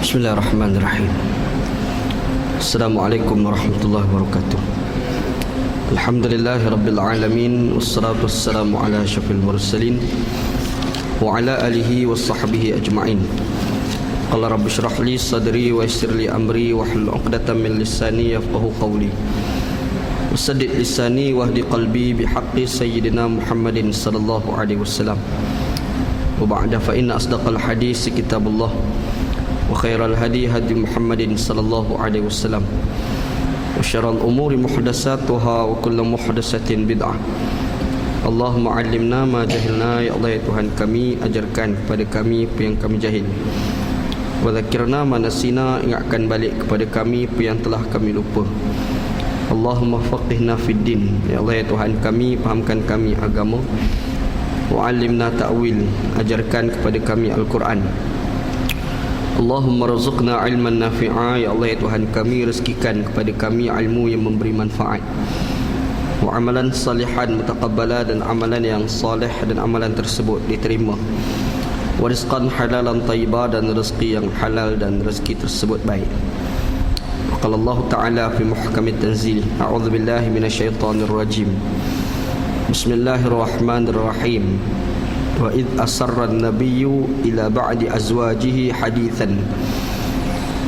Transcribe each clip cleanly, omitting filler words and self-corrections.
Bismillahirrahmanirrahim. Assalamualaikum warahmatullahi wabarakatuh. Alhamdulillahi rabbil alamin, wassalatu wassalamu ala asyrafil mursalin wa ala alihi wa sahbihi ajma'in. Qala rabbi shrah li sadri wa yassir li amri wahlul 'uqdatam min lisani yafqahu qawli. Wasaddid lisani wahdi qalbi bihaqqi sayyidina Muhammadin sallallahu alaihi wasallam. Wa ba'da fa inna asdaqal hadis kitabullah wa khairal hadi hadi Muhammadin sallallahu alaihi wasallam. Wa syarrul umuri muhdatsatuha wa kullu muhdatsatin bid'ah. Allahumma 'allimna ma jahilna, ya Allah ya Tuhan kami, ajarkan kepada kami apa yang kami jahil. Wa dzakirna ma nasina, ingatkan balik kepada kami apa yang telah kami lupa. Allahumma faqihna fid din, ya Allah ya Tuhan kami, fahamkan kami agama. Wa 'allimna ta'wil, ajarkan kepada kami Al-Quran. Allahumma razaqna ilman nafi'a, ya Allah ya Tuhan kami, rezekikan kepada kami ilmu yang memberi manfaat. Wa amalan salihan mutaqabbala, dan amalan yang salih dan amalan tersebut diterima. Wa rizqan halalan thayyibah, dan rezeki yang halal dan rezeki tersebut baik. Qala Allah Ta'ala fi muhkamit tanzil, a'udzu billahi minasyaitonir rajim. Bismillahirrahmanirrahim. Wa idh asarra an-nabiyyu ila ba'di azwajihi hadithan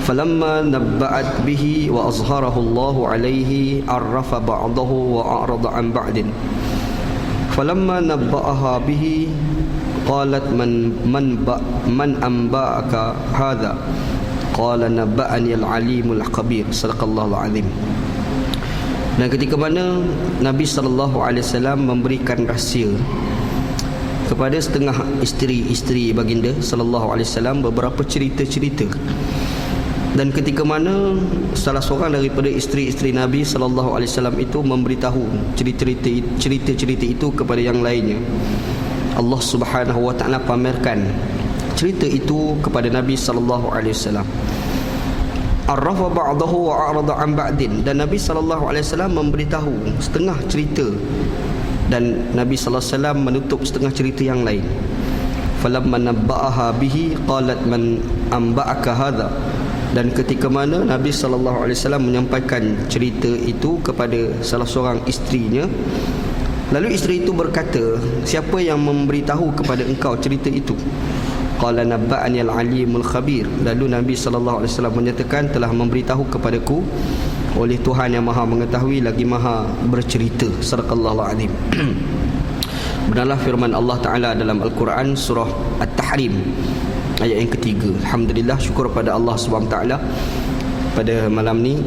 falamma nabba'at bihi wa azharahu Allahu alayhi arrafa ba'dahu wa a'rada an ba'din falamma nabba'aha bihi qalat man anba'aka hadha qala nabba'ani al-alimul khabir. Sadaqallahu al-azim. Dan ketika mana Nabi SAW memberikan rahsia kepada setengah isteri-isteri baginda sallallahu alaihi wasallam, beberapa cerita-cerita, dan ketika mana salah seorang daripada isteri-isteri Nabi sallallahu alaihi wasallam itu memberitahu cerita-cerita itu kepada yang lainnya, Allah Subhanahu wa taala pamerkan cerita itu kepada Nabi sallallahu alaihi wasallam. Arrafa ba'dahu wa a'rada an ba'din, dan Nabi sallallahu alaihi wasallam memberitahu setengah cerita dan Nabi sallallahu alaihi wasallam menutup setengah cerita yang lain. Falamma nabba'aha bihi qalat man anba'aka hadha, dan ketika mana Nabi sallallahu alaihi wasallam menyampaikan cerita itu kepada salah seorang isterinya, lalu isteri itu berkata, siapa yang memberitahu kepada engkau cerita itu? Qala nabba'ani al-alimul khabir, lalu Nabi sallallahu alaihi wasallam menyatakan, telah memberitahu kepadaku oleh Tuhan yang Maha mengetahui lagi Maha bercerita. Sadaqallahu azim. Benarlah firman Allah Taala dalam Al-Quran surah At-Tahrim ayat yang ketiga. Alhamdulillah, syukur pada Allah Subhanahu taala, pada malam ni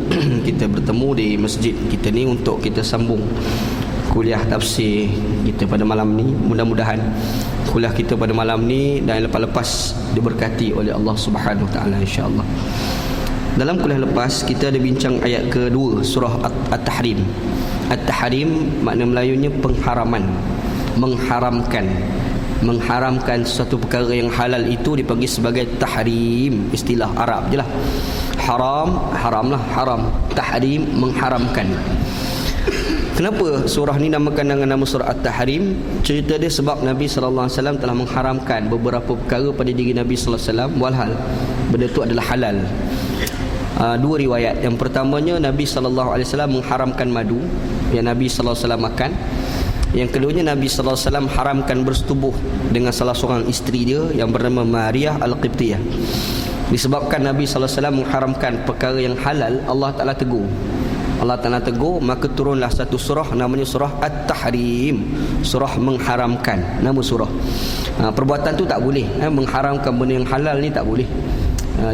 kita bertemu di masjid kita ni untuk kita sambung kuliah tafsir kita pada malam ni. Mudah-mudahan kuliah kita pada malam ni dan lepas-lepas diberkati oleh Allah Subhanahu taala, insya-Allah. Dalam kuliah lepas kita ada bincang ayat kedua surah At-Tahrim. At-Tahrim makna Melayunya pengharaman, mengharamkan sesuatu perkara yang halal itu dipanggil sebagai tahrim. Istilah Arab je lah. Haram lah, haram. Tahrim, mengharamkan. Kenapa surah ni namakan dengan nama surah At-Tahrim? Cerita dia sebab Nabi sallallahu alaihi wasallam telah mengharamkan beberapa perkara pada diri Nabi sallallahu alaihi wasallam, walhal benda itu adalah halal. Dua riwayat. Yang pertamanya, Nabi sallallahu alaihi wasallam mengharamkan madu yang Nabi sallallahu alaihi wasallam makan. Yang keduanya, Nabi sallallahu alaihi wasallam haramkan bersetubuh dengan salah seorang isteri dia yang bernama Maria Al-Qibtiyah. Disebabkan Nabi sallallahu alaihi wasallam mengharamkan perkara yang halal, Allah Taala tegur, maka turunlah satu surah namanya surah At-Tahrim, surah mengharamkan. Nama surah. Perbuatan tu tak boleh, mengharamkan benda yang halal ni tak boleh,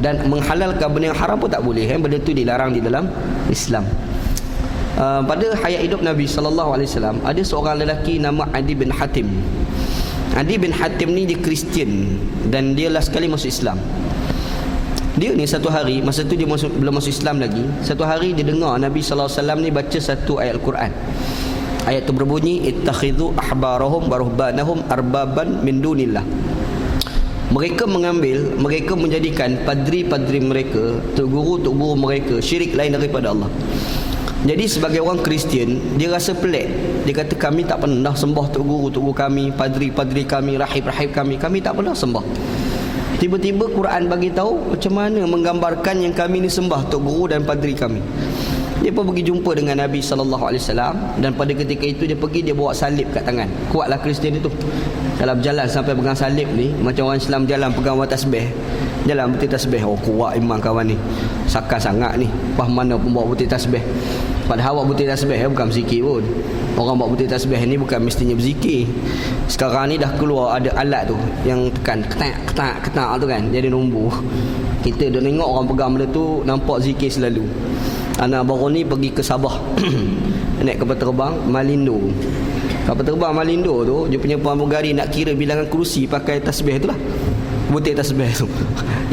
dan menghalalkan benda yang haram pun tak boleh. Benda tu dilarang di dalam Islam. Pada hayat hidup Nabi sallallahu alaihi wasallam ada seorang lelaki nama Adi bin Hatim. Adi bin Hatim ni dia Kristian dan dia last kali masuk Islam. Dia ni satu hari, masa tu dia belum masuk Islam lagi, satu hari dia dengar Nabi sallallahu alaihi wasallam ni baca satu ayat Al-Quran. Ayat tu berbunyi, ittakhidhu ahbarahum wa ruhbanahum arbaban min dunillah. Mereka menjadikan padri-padri mereka, tok guru mereka syirik lain daripada Allah. Jadi sebagai orang Kristian, dia rasa pelik. Dia kata, kami tak pernah sembah tok guru kami, padri-padri kami, rahib-rahib kami tak pernah sembah. Tiba-tiba Quran bagi tahu macam mana menggambarkan yang kami ni sembah tok guru dan padri kami. Dia pun pergi jumpa dengan Nabi SAW, dan pada ketika itu dia pergi, dia bawa salib kat tangan. Kuatlah Kristian itu. Kalau berjalan sampai pegang salib ni, macam orang Islam jalan pegang tasbih. Jalan butir tasbih. Oh, kuat iman kawan ni. Sakar sangat ni. Pas mana pun bawa butir tasbih. Padahal bawa butir tasbih bukan berzikir pun. Orang bawa butir tasbih ni bukan mestinya berzikir. Sekarang ni dah keluar ada alat tu yang tekan ketak tu kan, jadi nombor. Kita dah tengok orang pegang benda tu, nampak zikir selalu. Anak baru ni pergi ke Sabah naik kapal terbang Malindo. Kapal terbang Malindo tu, dia punya pramugari nak kira bilangan kerusi pakai tasbih tu lah, butir tasbih tu.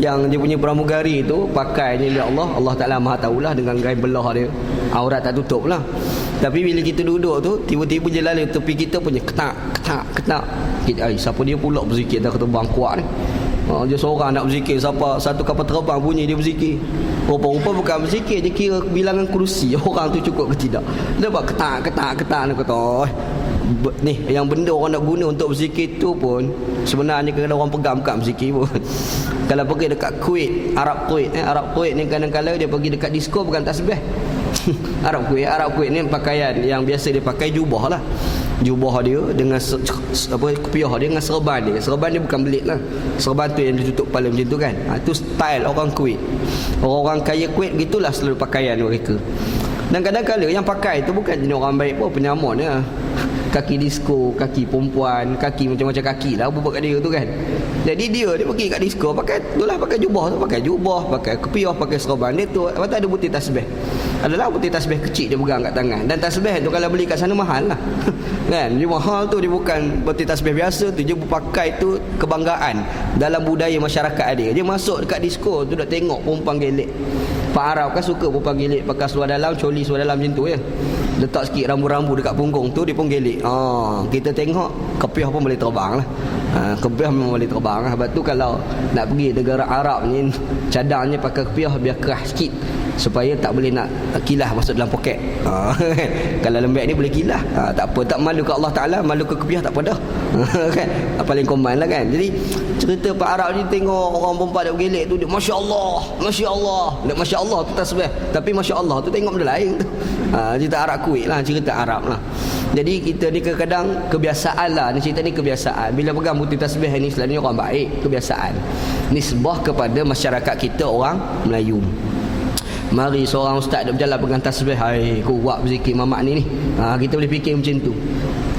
Yang dia punya pramugari tu pakai ni Allah Ta'ala maha tahulah, dengan kain belah dia, aurat tak tutup lah. Tapi bila kita duduk tu, tiba-tiba je lalu tepi kita punya ketak. Kita, siapa dia pula berzikir dah terbang kuat ni. Dia seorang nak berzikir, siapa satu kapal terbang bunyi dia berzikir. Rupa-rupa bukan berzikir, dia kira bilangan kerusi orang tu cukup ke tidak. Dia buat ketak. Dia kata, ni yang benda orang nak guna untuk berzikir tu pun sebenarnya kalau orang pegang bukan berzikir pun. Kalau pergi dekat Kuwait, Arab Kuwait ni kadang-kadang dia pergi dekat disco bukan tasbih. Arab Kuwait ni pakaian yang biasa dia pakai jubah lah. Jubah dia dengan kopiah dia dengan serban dia. Serban dia bukan belit lah. Serban tu yang ditutup kepala macam tu kan. Itu style orang Kuwait. Orang-orang kaya Kuwait gitulah selalu pakaian mereka. Dan kadang-kadang yang pakai tu bukan jenis orang baik pun, penyamun ya. Kaki disco, kaki perempuan, kaki macam-macam kaki lah buat kat dia tu kan. Jadi dia pergi kat disco pakai jubah tu, pakai kopiah, pakai serban dia tu. Lepas tu ada butir tasbih. Adalah butir tasbih kecil dia pegang kat tangan. Dan tasbih tu kalau beli kat sana mahal lah. Kan? Dia mahal tu, dia bukan butir tasbih biasa tu. Dia pakai tu kebanggaan dalam budaya masyarakat dia. Dia masuk dekat disco tu dah tengok perempuan gelek. Pak Arab kan suka perempuan gelek pakai seluar dalam, coli seluar dalam macam tu ya. Letak sikit rambu-rambu dekat punggung tu, dia pun gelek. Kita tengok kopiah pun boleh terbang lah. Kopiah memang boleh terbang lah. Sebab tu kalau nak pergi negara Arab ni, cadangnya pakai kopiah biar keras sikit, supaya tak boleh nak kilah masuk dalam poket. Kalau lembek ni boleh kilah. Tak apa, tak malu ke Allah Ta'ala, malu ke kopiah tak apa dah. Kan? Paling common lah kan. Jadi cerita Pak Arab ni tengok orang perempuan dia bergelek tu, dia Masya Allah. Masya Allah tu tasbih. Tapi Masya Allah tu tengok benda lain tu. Cerita Arab Kuwait lah, cerita Arab lah. Jadi kita ni kadang-kadang kebiasaan lah. Cerita ni kebiasaan. Bila pegang butir tasbih ni selalunya orang baik. Kebiasaan. Nisbah kepada masyarakat kita orang Melayu. Mari seorang ustaz dia berjalan pegang tasbih, hai kuat berzikir mamak ni. Kita boleh fikir macam tu.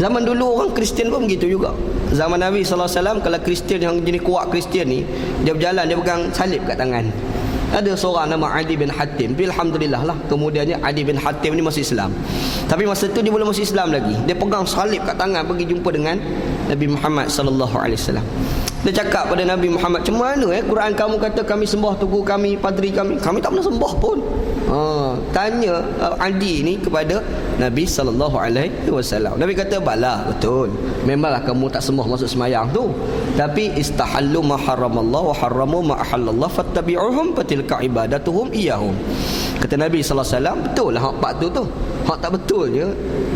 Zaman dulu orang Kristian pun begitu juga. Zaman Nabi SAW, kalau Kristian yang jenis kuat Kristian ni, dia berjalan dia pegang salib kat tangan. Ada seorang nama Adi bin Hatim. Alhamdulillah lah, kemudiannya Adi bin Hatim ni masuk Islam. Tapi masa tu dia belum masuk Islam lagi. Dia pegang salib kat tangan, pergi jumpa dengan Nabi Muhammad SAW. Dia cakap pada Nabi Muhammad, macam mana Quran kamu kata kami sembah tugu kami, padri kami tak pernah sembah pun. Tanya Adi ni kepada Nabi SAW. Nabi kata, bala, betul, memanglah kamu tak sembah masuk semayang tu, tapi istahallu ma haramallah wa haramu ma ahallallah fattabi'uhum fatilka ibadatuhum iyahum. Kata Nabi SAW, betul lah hak part tu. Hak tak betul je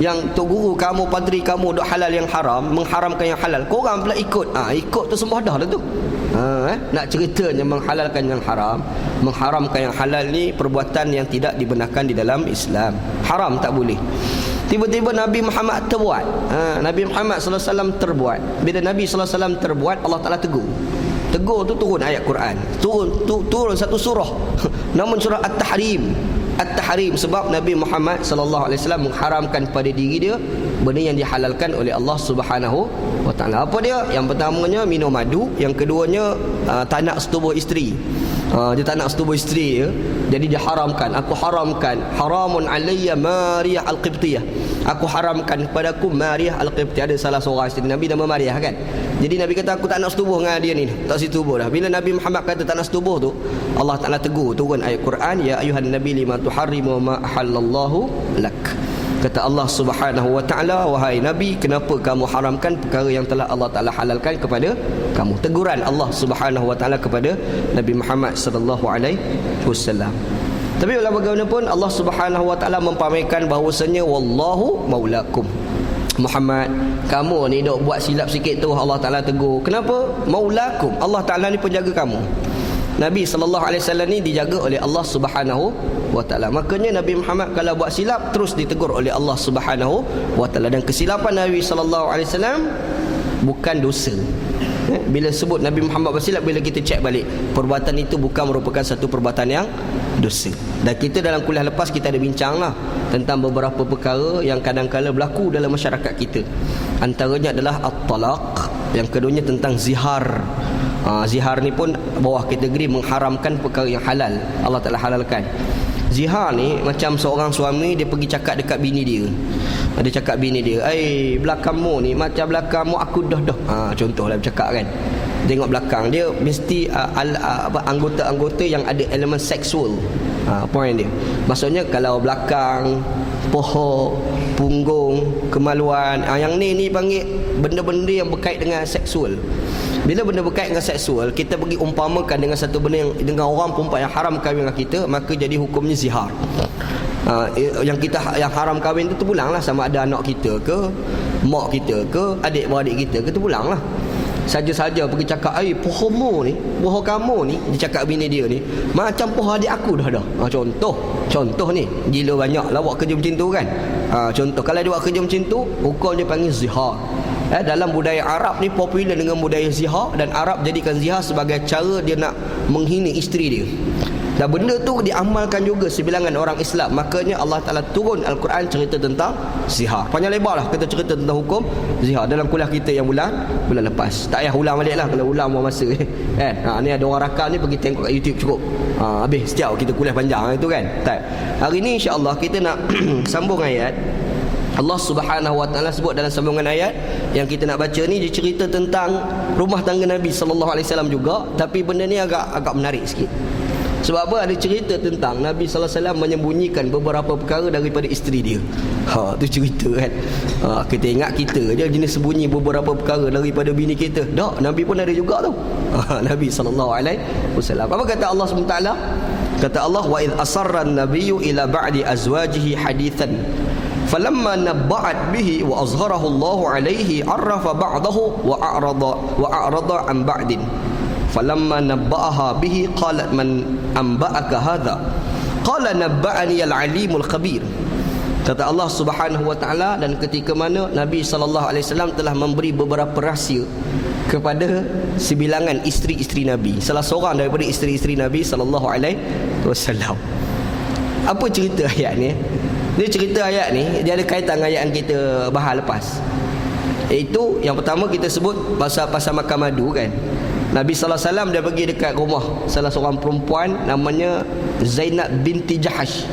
yang tok guru kamu, padri kamu dok halal yang haram, mengharamkan yang halal, korang pula ikut. Ikut tu sembah dah lah tu. Nak ceritanya menghalalkan yang haram, mengharamkan yang halal ni perbuatan yang tidak dibenarkan di dalam Islam. Haram tak boleh. Tiba-tiba Nabi Muhammad terbuat. Nabi Muhammad SAW terbuat. Bila Nabi SAW terbuat, Allah Ta'ala tegur. Tegur tu turun ayat Quran. Turun satu surah. Namun surah At-Tahrim, sebab Nabi Muhammad SAW mengharamkan pada diri dia benda yang dihalalkan oleh Allah Subhanahu wa Ta'ala. Apa dia? Yang pertamanya minum madu, yang keduanya tak nak setubuh isteri. Dia tak nak setubuh isteri ya. Jadi dia haramkan. Aku haramkan, haramun alayya Mariyah Al-Qibtiyah. Aku haramkan kepadaku Mariyah Al-Qibtiyah. Ada salah seorang isteri Nabi nama Mariyah kan. Jadi Nabi kata aku tak nak setubuh dengan dia ni. Tak setubuh dah. Bila Nabi Muhammad kata tak nak setubuh tu, Allah Ta'ala tegur, turun ayat Quran, ya ayuhan nabi lima tuharrimu ma ahallallahu lak. Kata Allah Subhanahu wa Ta'ala, wahai Nabi, kenapa kamu haramkan perkara yang telah Allah Ta'ala halalkan kepada kamu? Teguran Allah Subhanahu wa Ta'ala kepada Nabi Muhammad sallallahu alaihi wasallam. Tapi walau bagaimanapun Allah Subhanahu wa Ta'ala mempamerkan bahawasanya wallahu maulakum. Muhammad, kamu ni dok buat silap sikit tu, Allah Ta'ala tegur. Kenapa? Maulakum, Allah Ta'ala ni penjaga kamu. Nabi SAW ni dijaga oleh Allah Subhanahu wa Ta'ala. Makanya Nabi Muhammad kalau buat silap terus ditegur oleh Allah Subhanahu wa Ta'ala. Dan kesilapan Nabi SAW bukan dosa. Bila sebut Nabi Muhammad bersilap, bila kita cek balik, perbuatan itu bukan merupakan satu perbuatan yang dosa. Dan kita dalam kuliah lepas kita ada bincang lah tentang beberapa perkara yang kadang-kala berlaku dalam masyarakat kita. Antaranya adalah at-talaq, yang keduanya tentang zihar. Zihar ni pun bawah kategori mengharamkan perkara yang halal, Allah Ta'ala halalkan. Zihar ni macam seorang suami dia pergi cakap dekat bini dia. Dia cakap bini dia, belakangmu ni macam belakangmu aku dah. Contohlah bercakap kan, tengok belakang dia mesti anggota-anggota yang ada elemen seksual. Point dia, maksudnya kalau belakang, pohon, punggung, kemaluan, yang ni panggil benda-benda yang berkait dengan seksual. Bila benda berkait dengan seksual, kita pergi umpamakan dengan satu benda yang dengan orang perempuan yang haram kahwin dengan kita, maka jadi hukumnya zihar. Yang haram kahwin tu terpulanglah, sama ada anak kita ke, mak kita ke, adik-beradik kita ke, terpulanglah. Saja-saja pergi cakap, pohonmu ni, pohon kamu ni, dia cakap bini dia ni macam pohon adik aku dah. Contoh ni, gila banyak lah buat kerja macam tu kan. Contoh, kalau dia buat kerja macam tu, hukum dia panggil zihar. Dalam budaya Arab ni popular dengan budaya zihar, dan Arab jadikan zihar sebagai cara dia nak menghina isteri dia. Dan benda tu diamalkan juga sebilangan orang Islam. Makanya Allah Ta'ala turun Al-Quran cerita tentang zihar. Panjang lebar lah kita cerita tentang hukum zihar dalam kuliah kita yang bulan lepas. Tak payah ulang balik lah, kalau ulang buang masa kan. Ni ada orang rakam ni, pergi tengok kat YouTube cukup. Habis setiap kita kuliah panjang itu kan. Hari ni insya-Allah kita nak sambung ayat. Allah Subhanahu wa Ta'ala sebut dalam sambungan ayat yang kita nak baca ni, dia cerita tentang rumah tangga Nabi sallallahu alaihi wasallam juga, tapi benda ni agak menarik sikit. Sebab apa? Ada cerita tentang Nabi sallallahu alaihi wasallam menyembunyikan beberapa perkara daripada isteri dia. Tu cerita kan. Kita ingat kita je jenis sembunyi beberapa perkara daripada bini kita. Tak, Nabi pun ada juga tu. Nabi sallallahu alaihi wasallam. Apa kata Allah Subhanahu wa Ta'ala? Kata Allah, wa idh asarra an-nabiyyu ila ba'di azwajihi hadithan falamma nabba'at bihi wa azharahu Allah alaihi arrafa ba'dahu wa a'rada an ba'din falamma nabba'aha bihi qalat man anba'aka hadha qala nabba'ani al-alimul khabir. Kata Allah Subhanahu wa Ta'ala, dan ketika mana Nabi sallallahu alaihi wasallam telah memberi beberapa rahsia kepada sebilangan isteri-isteri Nabi, salah seorang daripada isteri-isteri Nabi sallallahu alaihi wasallam. Apa cerita ayat ni? Dia cerita ayat ni, dia ada kaitan dengan ayat yang kita bahas lepas. Iaitu yang pertama kita sebut pasal makan madu kan. Nabi sallallahu alaihi wasallam dia pergi dekat rumah salah seorang perempuan namanya Zainab binti Jahash.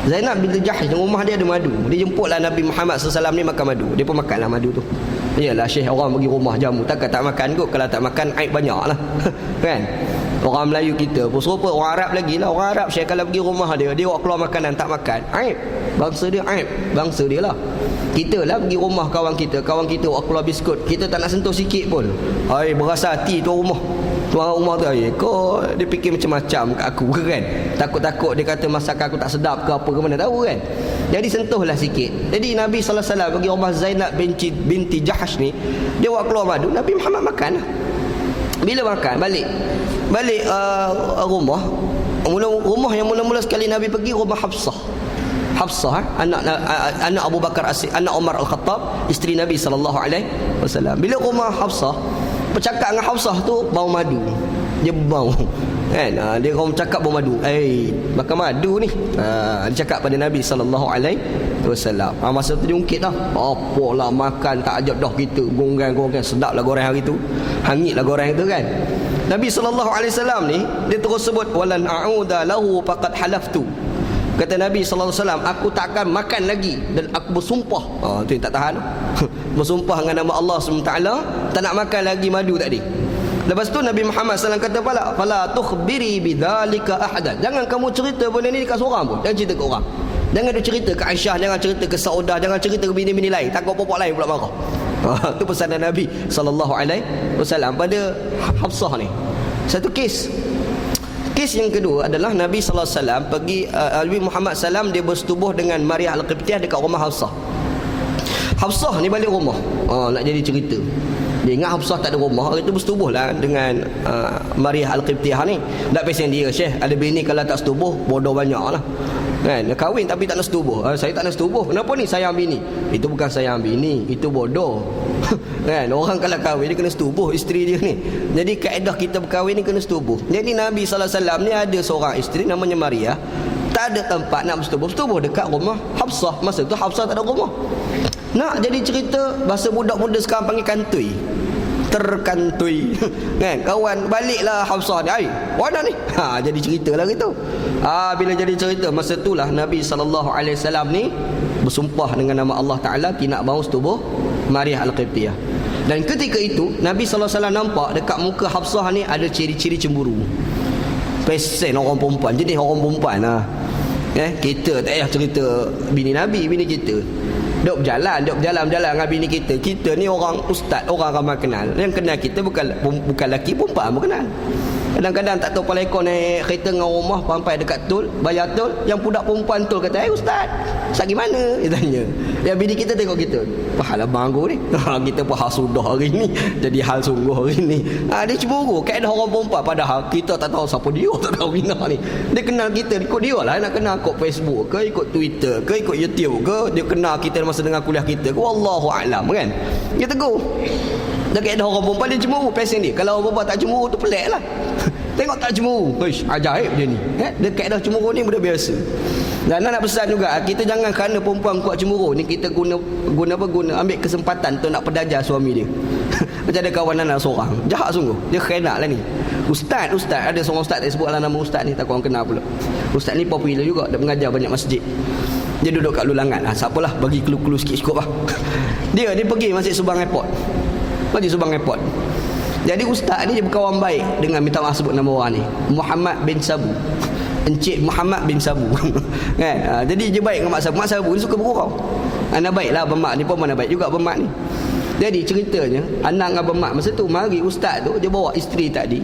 Zainab binti Jahash, rumah dia ada madu. Dia jemputlah Nabi Muhammad sallallahu alaihi wasallam ni makan madu. Dia pun makanlah madu tu. Iyalah syekh, orang pergi rumah jamu, takkan tak makan kot. Kalau tak makan aib banyak lah kan. Orang Melayu kita pun serupa, orang Arab lagi lah. Orang Arab syekh kalau pergi rumah dia buat keluar makanan tak makan, aib. Bangsa dia aib, bangsa dia lah. Kita lah pergi rumah kawan kita buat keluar biskut, kita tak nak sentuh sikit pun, berasa hati tuan rumah tu, kau dia fikir macam-macam kat aku kan. Takut-takut dia kata masakan aku tak sedap ke apa ke, mana tahu kan. Jadi sentuhlah sikit. Jadi Nabi sallallahu alaihi wasallam pergi rumah Zainab binti Jahash ni, dia buat keluar madu, Nabi Muhammad makan lah. Bila makan balik rumah yang mula-mula sekali Nabi pergi, rumah Hafsah, anak Abu Bakar anak Umar Al-Khattab, isteri Nabi sallallahu alaihi wasallam. Bila rumah Hafsah, bercakap dengan Hafsah tu bau madu. Dia bau kan. Dia orang cakap bau madu. Makan madu ni. Dia cakap pada Nabi sallallahu alaihi wasallam. Masa tu dia ungkit dah. Apalah makan tak ajak dah kita. Goreng sedaplah goreng hari tu. Hangitlah goreng tu kan. Nabi sallallahu alaihi wasallam ni dia terus sebut walan a'uda lahu faqad halaftu. Kata Nabi sallallahu alaihi wasallam, aku takkan makan lagi dan aku bersumpah. Tu yang tak tahan. Bersumpah dengan nama Allah SWT, tak nak makan lagi madu tadi. Lepas tu Nabi Muhammad SAW kata fala tukhbiri bidzalika ahadan. Jangan kamu cerita benda ni dekat seorang pun. Jangan cerita ke orang. Jangan dia cerita ke Aisyah, jangan cerita ke Saudah, jangan cerita ke bini-bini lain. Takut popok lain pula marah. Itu pesanan Nabi sallallahu alaihi wasallam pada Hafsah ni. Satu kes yang kedua adalah Nabi sallallahu alaihi wasallam pergi Nabi Muhammad sallam dia bersetubuh dengan Maria Al-Qibtiyah dekat rumah Hafsah. Hafsah ni balik rumah. Nak jadi cerita. Dia ingat Hafsah tak ada rumah, hari tu bersetubuh lah dengan Maria Al-Qibtiyah ni. Tak pesen dia, Syekh, ada bini kalau tak setubuh, bodoh banyak lah. Kan, dia kahwin tapi tak nak setubuh. Saya tak nak setubuh. Kenapa ni sayang bini? Itu bukan sayang bini, itu bodoh. Kan, orang kalau kahwin dia kena setubuh isteri dia ni. Jadi kaedah kita berkahwin ni kena setubuh. Jadi Nabi SAW ni ada seorang isteri namanya Maria. Tak ada tempat nak bersetubuh dekat rumah Hafsah. Masa tu Hafsah tak ada rumah. Nak jadi cerita, bahasa budak muda sekarang panggil kantui. Terkantui. Kan, kawan baliklah Hafsah ni. Mana ni? Jadi cerita lah gitu. Bila jadi cerita, masa itulah Nabi SAW ni bersumpah dengan nama Allah Ta'ala tidak mahu setubuh Maria Al-Qibtiyah. Dan ketika itu Nabi SAW nampak dekat muka Hafsah ni ada ciri-ciri cemburu. Pesen orang perempuan, jenis orang perempuan lah. Kita tak payah cerita bini Nabi, bini kita duk berjalan dengan bini kita. Kita ni orang ustaz, orang ramai kenal. Yang kenal kita bukan lelaki, perempuan pun kenal. Kadang-kadang tak tahu pelekon naik kereta dengan rumah sampai dekat tol, bayar tol, yang budak perempuan tol kata, ustaz, ustaz gimana? Dia tanya. Yang bini kita tengok kita, pahala banggu ni. Kita pun hal sudah hari ni, jadi hal sungguh hari ni. Dia cemburu, kaedah orang perempuan, padahal kita tak tahu siapa dia, tak tahu bina ni. Dia kenal kita, ikut dia lah, nak kenal ikut Facebook ke, ikut Twitter ke, ikut YouTube ke, dia kenal kita masa dengar kuliah kita ke, wallahu a'lam kan. Dia tegur. Dan kaedah orang perempuan dia cemburu, pesen dia. Kalau orang perempuan tak cemburu tu pelik lah. Tengok tak cemburu, ajaib dia ni. Dia kaedah cemburu ni benda biasa. Dan nak pesan juga, kita jangan kerana perempuan kuat cemburu ni kita guna ambil kesempatan tu nak pedajar suami dia. Macam ada kawan anak seorang, jahat sungguh. Dia khianat lah ni. Ustaz, ada seorang ustaz, tak sebutlah nama ustaz ni, tak korang kenal pula. Ustaz ni popular juga, dia mengajar banyak masjid. Dia duduk kat lulangan lah, siapalah bagi clue-clue sikit-sikit lah. Dia pergi Masjid Subang Airport. Masjid Subang Airport. Jadi ustaz ni dia berkawan baik dengan, minta maaf sebut nama orang ni, Muhammad bin Sabu. Encik Muhammad bin Sabu. Kan? Jadi dia baik dengan Mak Sabu. Mak Sabu ni suka bergurau. Anak baiklah bermak ni pun mana baik juga bermak ni. Jadi ceritanya anak dengan bermak masa tu mari ustaz tu dia bawa isteri tadi.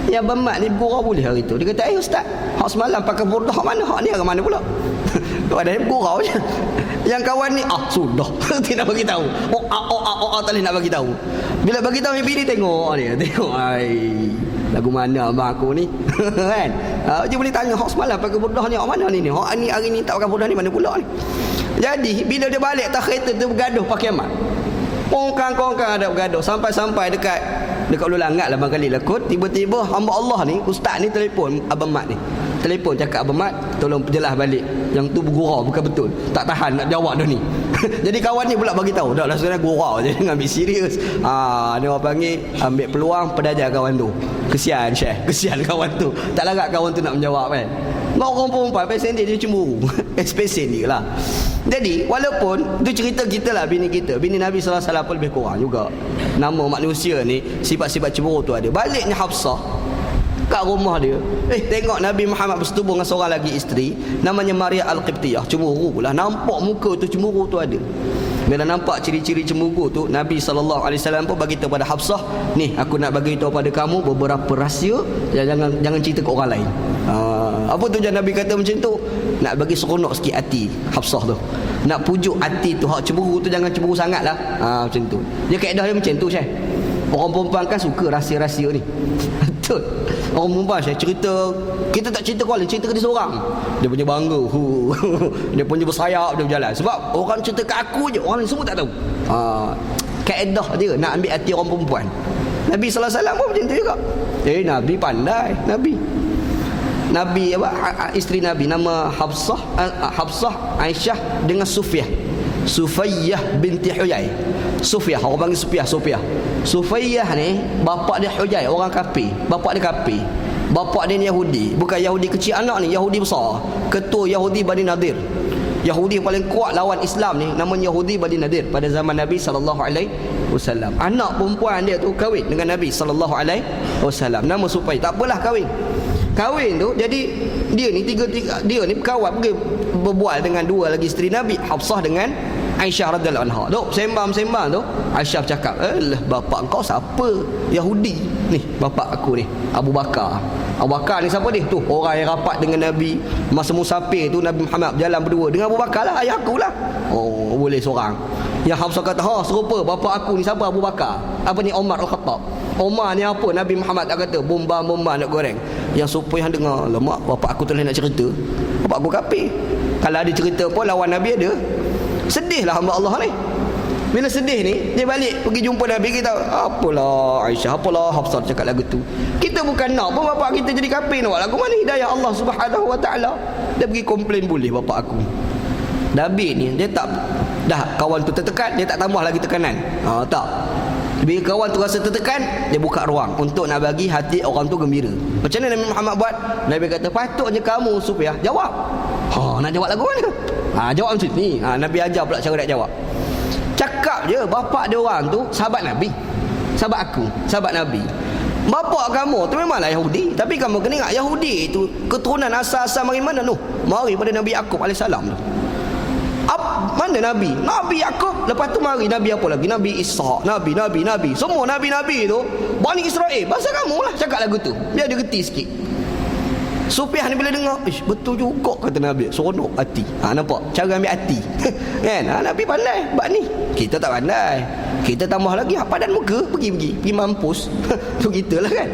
Yang bermak ni bergurau boleh hari tu. Dia kata, ustaz, hak semalam pakai burdah hak mana? Hak ni orang mana pula? Ada bergurau je. Yang kawan ni sudah tidak bagi tahu. Tak boleh nak bagi tahu. Bila bagi tahu bini tengok dia, lagu mana abang aku ni. Kan? Dia boleh tanya, hak semalam pakai burdah ni hak mana ni? Hak ni hari ni tak pakai burdah ni mana pula ni? Jadi bila dia balik tak kereta tu bergaduh pakai mat. Kongkang ada bergaduh sampai dekat Lulangat lah bangkali lekut. Tiba-tiba hamba Allah ni, ustaz ni telefon Abang Mat ni. Telefon cakap, Abang Mat tolong perjelas balik, yang tu bergurau bukan betul, tak tahan nak jawab dah ni. Jadi kawan ni pula bagi tahu, dah lah sebenarnya gurau je, jangan ambil serius. Ni orang panggil ambil peluang pedajar kawan tu. Kesian Syekh, kesian kawan tu, tak larat kawan tu nak menjawab kan. Orang perempuan pesen dia cemburu. Pesen dia lah. Jadi walaupun tu cerita kita lah, bini kita, bini Nabi SAW pun lebih kurang juga. Nama manusia ni sifat-sifat cemburu tu ada. Baliknya Hafsah kat rumah dia, tengok Nabi Muhammad bersetubuh dengan seorang lagi isteri namanya Maria Al-Qibtiyah. Cemburu lah, nampak muka tu cemburu tu ada. Bila nampak ciri-ciri cemburu tu, Nabi SAW pun bagi tahu pada Hafsah, ni aku nak bagi tahu pada kamu beberapa rahsia, jangan cerita ke orang lain. Apa tujuan Nabi kata macam tu? Nak bagi seronok sikit hati Hafsah tu, nak pujuk hati tu. Hak cemburu tu jangan cemburu sangat lah. Macam tu. Dia kaedah dia macam tu, Syekh. Orang perempuan kan suka rahsia-rahsia ni. Betul. Orang perempuan, Syekh, cerita, kita tak cerita kau, cerita ke dia seorang, dia punya bangga. Dia punya bersayap, dia berjalan. Sebab orang cerita ke aku je, orang lain semua tak tahu. Kaedah dia nak ambil hati orang perempuan. Nabi SAW pun macam tu juga. Nabi pandai. Nabi isteri Nabi nama Hafsah Aisyah dengan Sufayyah binti Huyai. Sufiyah, orang panggil Sufayyah ni bapak dia Huyai, orang kafir. Bapak dia ni Yahudi, bukan Yahudi kecil anak ni, Yahudi besar, ketua Yahudi Bani Nadir. Yahudi paling kuat lawan Islam ni namanya Yahudi Bani Nadir pada zaman Nabi SAW. Anak perempuan dia tu kahwin dengan Nabi SAW, nama Sufayyah. Tak apalah kahwin tu, jadi dia ni dia ni berkawan, pergi berbual dengan dua lagi isteri Nabi, Hafsah dengan Aisyah radhiyallahu anha. Duk sembang tu, Aisyah cakap, bapak kau siapa? Yahudi ni, bapak aku ni Abu Bakar. Abu Bakar ni siapa dia? Tu orang yang rapat dengan Nabi masa musafir tu, Nabi Muhammad berjalan berdua dengan Abu Bakar lah, ayah aku lah. Oh, boleh seorang. Yang Hafsah kata, ha, serupa bapa aku ni siapa? Abu Bakar. Apa ni? Omar Al-Khattab. Omar ni apa? Nabi Muhammad tak kata bomba nak goreng. Yang supaya yang dengar, lemak bapa aku telah nak cerita, bapa aku kafir. Kalau ada cerita pun lawan Nabi ada. Sedihlah hamba Allah ni. Bila sedih ni, dia balik pergi jumpa Nabi, kita apalah Aisyah, apalah Hafsah cakap lagu tu. Kita bukan nak pun bapak kita jadi kafir, nak lagu mana hidayah Allah Subhanahu wa taala. Dia pergi komplain boleh bapak aku. Nabi ni dia tak, dah kawan tu tertekan, dia tak tambah lagi tekanan. Tak. Bila kawan tu rasa tertekan, dia buka ruang untuk nak bagi hati orang tu gembira. Macam mana Nabi Muhammad buat? Nabi kata, patutnya kamu Sufyah jawab. Nak jawab lagu mana? Jawab macam ni. Nabi ajar pula cara nak jawab. Cakap je, bapak dia orang tu sahabat Nabi, sahabat aku, sahabat Nabi. Bapak kamu tu memanglah Yahudi, tapi kamu kena ingat Yahudi itu keturunan asal-asal mari mana tu? Mari pada Nabi Yaqub alaihissalam tu. Mana Nabi? Nabi Yaqub, lepas tu mari Nabi apa lagi? Nabi Ishaq, Nabi. Semua Nabi tu Bani Israel. Bahasa kamu lah cakap lagu tu, biar dia reti sikit. Sufyah ni bila dengar, betul juga kata Nabi, seronok hati. Nampak cara ambil hati. Kan? Nabi pandai bab ni. Kita tak pandai. Kita tambah lagi padan muka, pergi mampus. Tu kita lah kan.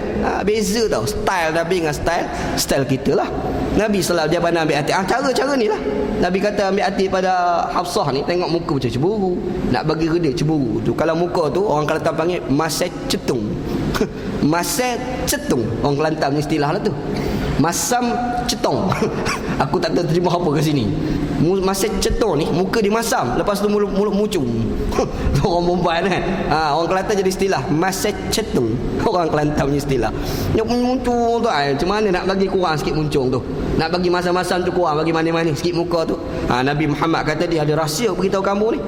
Beza tau style Nabi dengan style kita lah. Nabi selalu dia pandai ambil hati. Cara ni lah. Nabi kata ambil hati pada Hafsah ni, tengok muka macam cemburu, nak bagi reda cemburu tu. Kalau muka tu orang Kelantan panggil masai cetung. Masai cetung, orang Kelantan ni istilah lah tu. Masam cetong. Aku tak tahu terjemah apa kat sini. Masa cetung ni muka dia masam, lepas tu mulut mucung. Orang Bombay kan. Orang Kelantan jadi istilah masa cetung. Orang Kelantan punya istilah. Yang muncung tu macam mana nak bagi kurang sikit muncung tu. Nak bagi masam-masam tu kurang, bagi mana-mana sikit muka tu. Nabi Muhammad kata dia ada rahsia beritahu kamu ni.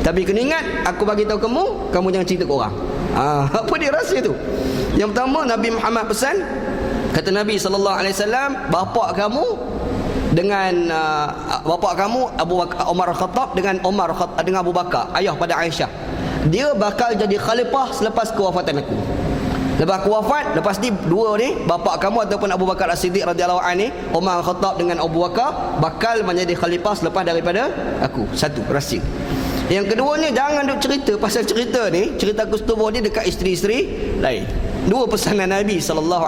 Tapi kena ingat, aku bagi tahu kamu jangan cerita ke orang. Apa dia rahsia tu? Yang pertama Nabi Muhammad pesan, kata Nabi SAW, bapa kamu dengan bapa kamu Umar Al-Khattab dengan Abu Bakar, ayah pada Aisyah, dia bakal jadi khalifah selepas kewafatan aku. Lepas aku wafat, lepas ni dua ni, bapa kamu ataupun Abu Bakar As-Siddiq radhiyallahu anhu, Umar Al-Khattab dengan Abu Bakar bakal menjadi khalifah selepas daripada aku. Satu rahsia. Yang keduanya, jangan duk cerita pasal cerita ni, cerita kustubuh ni dekat isteri-isteri lain. Dua pesanan Nabi SAW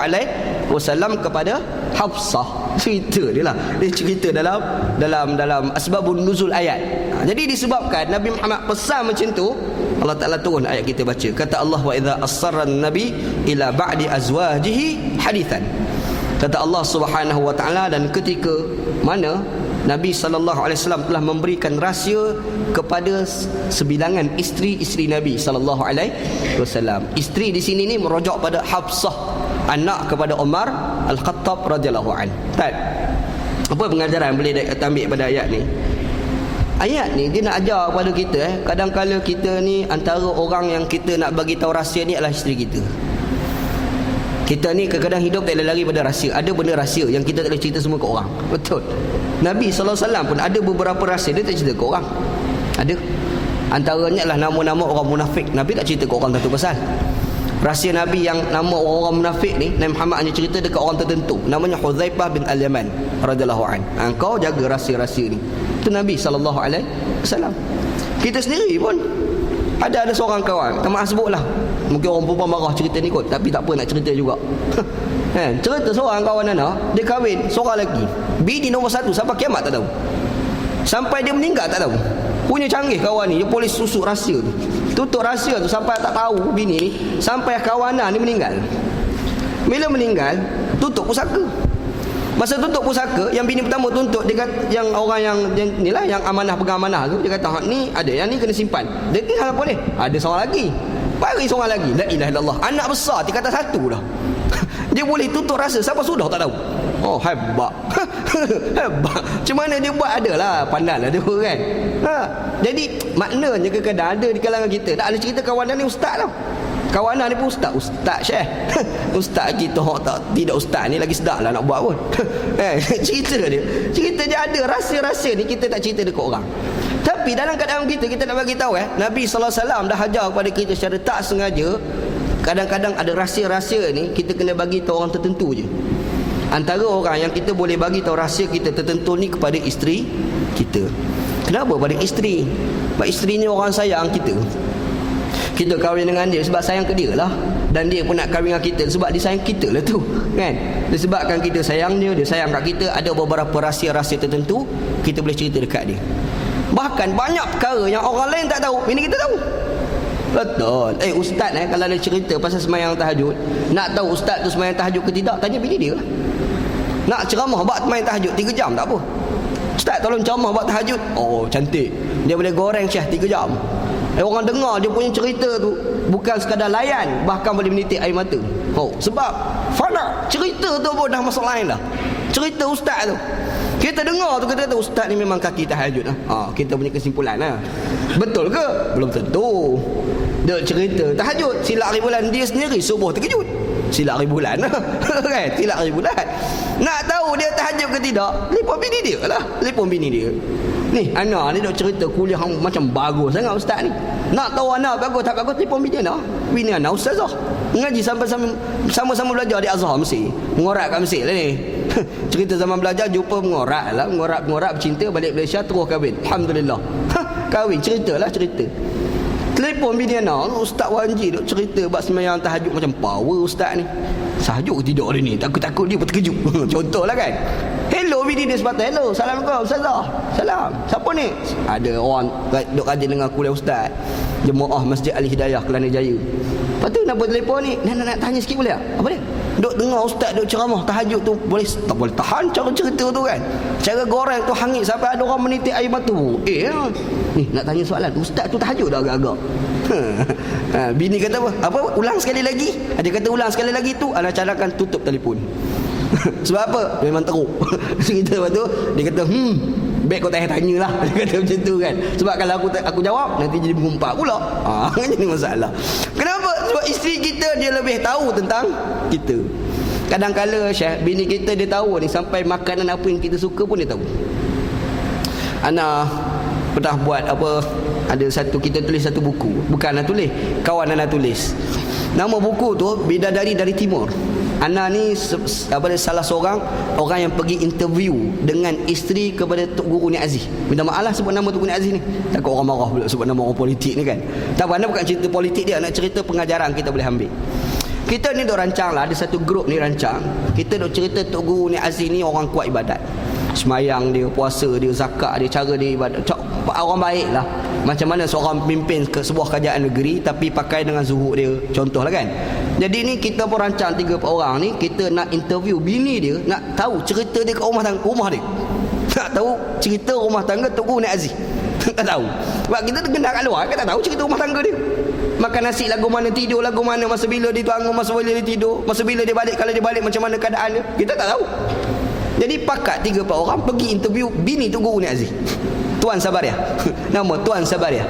kepada Hafsah. Cerita dia lah. Dia cerita dalam asbabun nuzul ayat. Jadi disebabkan Nabi Muhammad pesan macam tu, Allah Ta'ala turun ayat kita baca. Kata Allah, wa idza asarra nabi ila ba'di azwajihi hadithan. Kata Allah Subhanahu wa Ta'ala, dan ketika mana Nabi SAW telah memberikan rahsia kepada sebilangan isteri-isteri Nabi SAW. Isteri di sini ni merujuk pada Hafsah, anak kepada Umar Al-Khattab radhiyallahu anhu. Apa pengajaran boleh ambil pada ayat ni? Ayat ni dia nak ajar kepada kita, kadang-kala kita ni antara orang yang kita nak bagi tahu rahsia ni adalah isteri kita. Kita ni kadang-kadang hidup tak boleh lari pada rahsia. Ada benda rahsia yang kita tak boleh cerita semua ke orang. Betul. Nabi SAW pun ada beberapa rahsia dia tak cerita ke orang. Ada. Antaranya adalah nama-nama orang munafik. Nabi tak cerita ke orang tentu pasal. Rahsia Nabi yang nama orang munafik ni, Nabi Muhammad hanya cerita dekat orang tertentu. Namanya Hudzaifah bin Al-Yaman radhiyallahu anhu. Engkau jaga rahsia-rahsia ni. Itu Nabi SAW. Kita sendiri pun ada seorang kawan, tak maaf sebutlah, mungkin orang perempuan marah cerita ni kot, tapi tak apa nak cerita juga. Cerita seorang kawan anak, dia kahwin seorang lagi, bini nombor satu sampai kiamat tak tahu, sampai dia meninggal tak tahu. Punya canggih kawan ni, dia boleh susuk rahsia tu, tutup rahsia tu sampai tak tahu bini ni, sampai kawanan ni meninggal. Bila meninggal, tutup pusaka. Masa tutup pusaka, yang bini pertama tuntut, dia kata, yang orang yang ni lah, yang amanah, pegang amanah tu, dia kata, ni ada, yang ni kena simpan. Dia ni hal boleh. Ada seorang lagi, bagi seorang lagi. La ilaha illallah. Anak besar, dia kata satu dah. Dia boleh tutup rasa, siapa sudah tak tahu. Oh, hebat. Hebat. Macam mana dia buat, adalah pandai lah dia kan. Jadi maknanya kadang-kadang ada di kalangan kita, tak ada cerita kawanan ni ustaz tau. Kawanan ni pun ustaz Syekh. Ustaz kita tak, tidak ustaz ni lagi sedap lah nak buat pun. Cerita dia ada rahsia-rahsia ni, kita tak cerita dekat orang. Tapi dalam keadaan kita nak bagi tahu Nabi SAW dah ajar kepada kita secara tak sengaja. Kadang-kadang ada rahsia-rahsia ni kita kena bagi tahu orang tertentu je. Antara orang yang kita boleh bagi tahu rahsia kita tertentu ni kepada isteri kita. Kenapa pada isteri? Sebab isteri ni orang sayang kita. Kita kahwin dengan dia sebab sayang ke dia lah. Dan dia pun nak kahwin dengan kita sebab dia sayang kita lah tu, kan? Disebabkan kita sayang dia, dia sayang kat kita, ada beberapa rahsia-rahsia tertentu kita boleh cerita dekat dia. Bahkan banyak perkara yang orang lain tak tahu, ini kita tahu. Betul. Ustaz kalau ada cerita pasal sembahyang tahajud, nak tahu ustaz tu sembahyang tahajud ke tidak, tanya bini dia lah. Nak ceramah buat sembahyang tahajud 3 jam tak apa. Ustaz tolong ceramah buat tahajud. Oh cantik, dia boleh goreng Syekh 3 jam. Orang dengar dia punya cerita tu bukan sekadar layan, bahkan boleh menitik air mata. Sebab fana, cerita tu pun dah masuk lain dah. Cerita ustaz tu, kita dengar tu, kita kata ustaz ni memang kaki tahajud lah. Kita punya kesimpulan lah. Betul ke? Belum tentu. Dia cerita tahajud silap hari bulan, dia sendiri subuh terkejut silap hari bulan kan? Silap hari bulan. Nak tahu dia tahajud ke tidak, telefon bini dia lah. Telefon bini dia, ni Ana ni dok cerita kuliah macam bagus sangat ustaz ni. Nak tahu Ana bagus tak bagus, telefon bini Ana. Bini Ana ustazah, ngaji sama-sama belajar di Azhar Mesir, mengorak kat Mesir lah ni. Cerita zaman belajar jumpa mengorak lah, mengorak bercinta, balik Malaysia terus kahwin, alhamdulillah. Kahwin, ceritalah cerita. Telefon bini Ana, Ustaz Wanji duk cerita bab sembahyang tahajud macam power ustaz ni. Tahajud ke tidak hari ni? Takut-takut dia pun terkejut. Contohlah kan. Hello bini dia sepatah. Hello, Assalamualaikum ustazah. Salam. Siapa ni? Ada orang duk rajin dengan kuliah ustaz, jemaah Masjid Al Hidayah Kelana Jaya. Lepas tu nak buat telefon ni, nak tanya sikit boleh tak? Apa dia? Duk dengar ustaz duk ceramah tahajud tu, tak boleh tahan cara cerita tu kan. Cara goreng tu hangit sampai ada orang menitik air mata. Ni nak tanya soalan, ustaz tu tahajud dah agak-agak. Bini kata apa? Ulang sekali lagi. Dia kata ulang sekali lagi tu, ana cadangkan tutup telefon. Sebab apa? Memang teruk. Cerita lepas tu dia kata baik kau tanya lah. Dia kata macam tu kan. Sebab kalau aku jawab nanti jadi mengumpat pula. Jadi masalah. Kenapa? Sebab isteri kita dia lebih tahu tentang kita. Kadang-kala Syekh, bini kita dia tahu ni sampai makanan apa yang kita suka pun dia tahu. Ana pernah buat apa, ada satu, kita tulis satu buku. Bukan Ana tulis, kawan Ana tulis. Nama buku tu Bidadari dari Timur. Ana ni salah seorang orang yang pergi interview dengan isteri kepada Tok Guru Ni Aziz. Minta maaf lah sebut nama Tok Guru Ni Aziz ni, takut orang marah pula sebut nama orang politik ni kan. Tak apa, Ana bukan cerita politik dia, nak cerita pengajaran kita boleh ambil. Kita ni duk rancang lah, ada satu grup ni rancang. Kita duk cerita Tok Guru Ni Aziz ni orang kuat ibadat, semayang dia, puasa dia, zakat dia, cara dia ibadat, orang baik lah. Macam mana seorang pemimpin ke sebuah kerajaan negeri tapi pakai dengan zuhud dia, contohlah kan. Jadi ni kita pun rancang 3 orang ni, kita nak interview bini dia, nak tahu cerita dia kat rumah dia. Nak tahu cerita rumah tangga Tok Guru Ni Aziz. Tak tahu. Sebab kita terkenal kat luar, kita tak tahu cerita rumah tangga dia. Makan nasi lagu mana, tidur lagu mana, masa bila dia bangun, masa bila dia tidur, masa bila dia balik, kalau dia balik macam mana keadaan dia, kita tak tahu. Jadi pakat 3 orang pergi interview bini Tok Guru Ni Aziz, Tuan Sabaria. Nama Tuan Sabaria.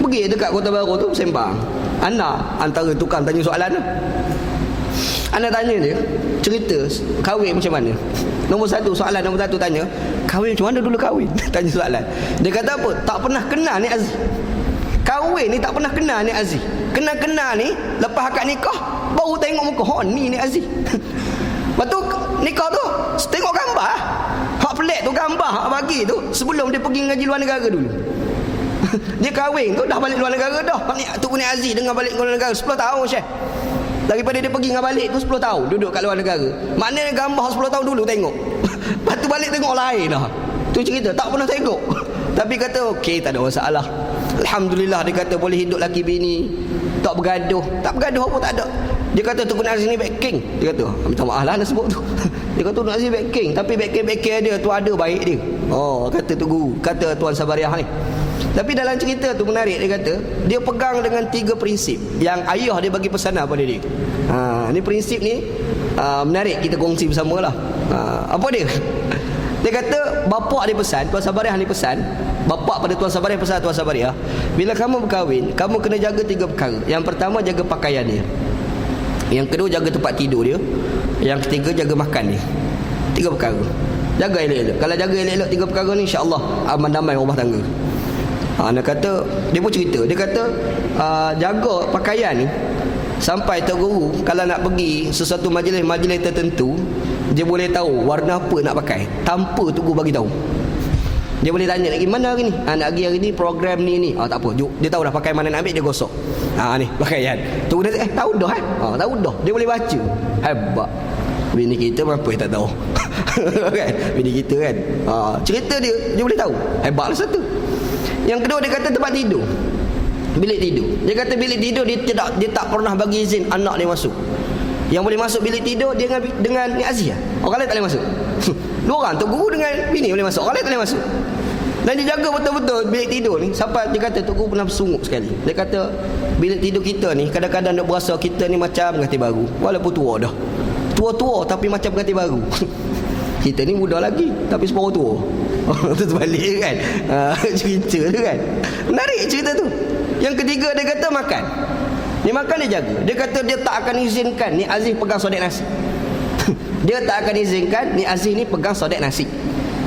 Pergi dekat Kota Baru tu sembang. Ana antara tukang tanya soalan tu. Ana tanya dia cerita kahwin macam mana. Nombor 1 soalan, nombor 1 tanya kahwin macam mana dulu kahwin. Tanya soalan. Dia kata apa? Tak pernah kenal ni Aziz. Kahwin ni tak pernah kenal ni Aziz. Kenal ni lepas akad nikah baru tengok muka. Ni Aziz. Lepas tu nikah tu tengok gambar. Hak pelik tu gambar hak bagi tu sebelum dia pergi ngaji luar negara dulu. Dia kahwin tu dah balik luar negara dah. Hak ni Tok Guru Ni Aziz dengan balik luar negara 10 tahun Syekh. Daripada dia pergi dengan balik tu 10 tahun duduk kat luar negara. Maknanya gambar 10 tahun dulu tengok. Lepas tu balik tengok lain dah. Tu cerita tak pernah tengok. Tapi kata okey, tak ada masalah. Alhamdulillah, dia kata boleh hidup laki bini, tak bergaduh. Tak bergaduh apa tak ada. Dia kata Tok Guru Ni Aziz ni back king. Dia kata minta maaf lah nak sebut tu. Dia kata Tok Guru Ni Aziz back king, tapi back king dia tu ada baik dia. Kata Tok Guru, kata Tuan Sabariah ni. Tapi dalam cerita tu menarik, dia kata dia pegang dengan 3 prinsip yang ayah dia bagi pesanan pada dia. Ni prinsip ni menarik kita kongsi bersama lah. Apa dia? Dia kata bapak dia pesan, Tuan Sabariah ni pesan, bapak pada Tuan Sabariah pesan Tuan Sabariah, bila kamu berkahwin, kamu kena jaga 3 perkara. Yang pertama jaga pakaian dia, yang kedua jaga tempat tidur dia, yang ketiga jaga makan dia. 3 perkara. Jaga elok-elok. Kalau jaga elok-elok 3 perkara ni, insya-Allah aman damai rumah tangga. Dia kata, dia pun cerita, dia kata jaga pakaian ni sampai Tok Guru kalau nak pergi sesuatu majlis tertentu, Dia boleh tahu warna apa nak pakai tanpa Tugu bagi tahu. Dia boleh tanya nak pergi mana hari ni, nak pergi hari ni program ni. Tak apa, dia tahu dah pakai mana nak ambil, dia gosok. Ni pakaian tu dia tahu dah tahu dah, dia boleh baca. Hebat bini kita, apa yang tak tahu. Kan bini kita kan, cerita dia boleh tahu. Hebatlah satu. Yang kedua, dia kata tempat tidur, bilik tidur. Dia kata bilik tidur dia tak pernah bagi izin anak dia masuk. Yang boleh masuk bilik tidur dia dengan Nik Aziz. Orang lain tak boleh masuk. Dua orang, Tok Guru dengan bini boleh masuk, orang lain tak boleh masuk. Dan dia jaga betul-betul bilik tidur ni. Sampai dia kata Tok Guru pernah bersungguh sekali. Dia kata bilik tidur kita ni kadang-kadang nak berasa kita ni macam pengantin baru. Walaupun tua dah, tua-tua tapi macam pengantin baru. Kita ni muda lagi tapi separuh tua. Itu terbalik kan. Cerita tu kan menarik cerita tu. Yang ketiga, dia kata makan. Dia makan, dia jaga. Dia kata dia tak akan izinkan Nik Aziz pegang sodek nasi. Dia tak akan izinkan Nik Aziz ni pegang sodek nasi.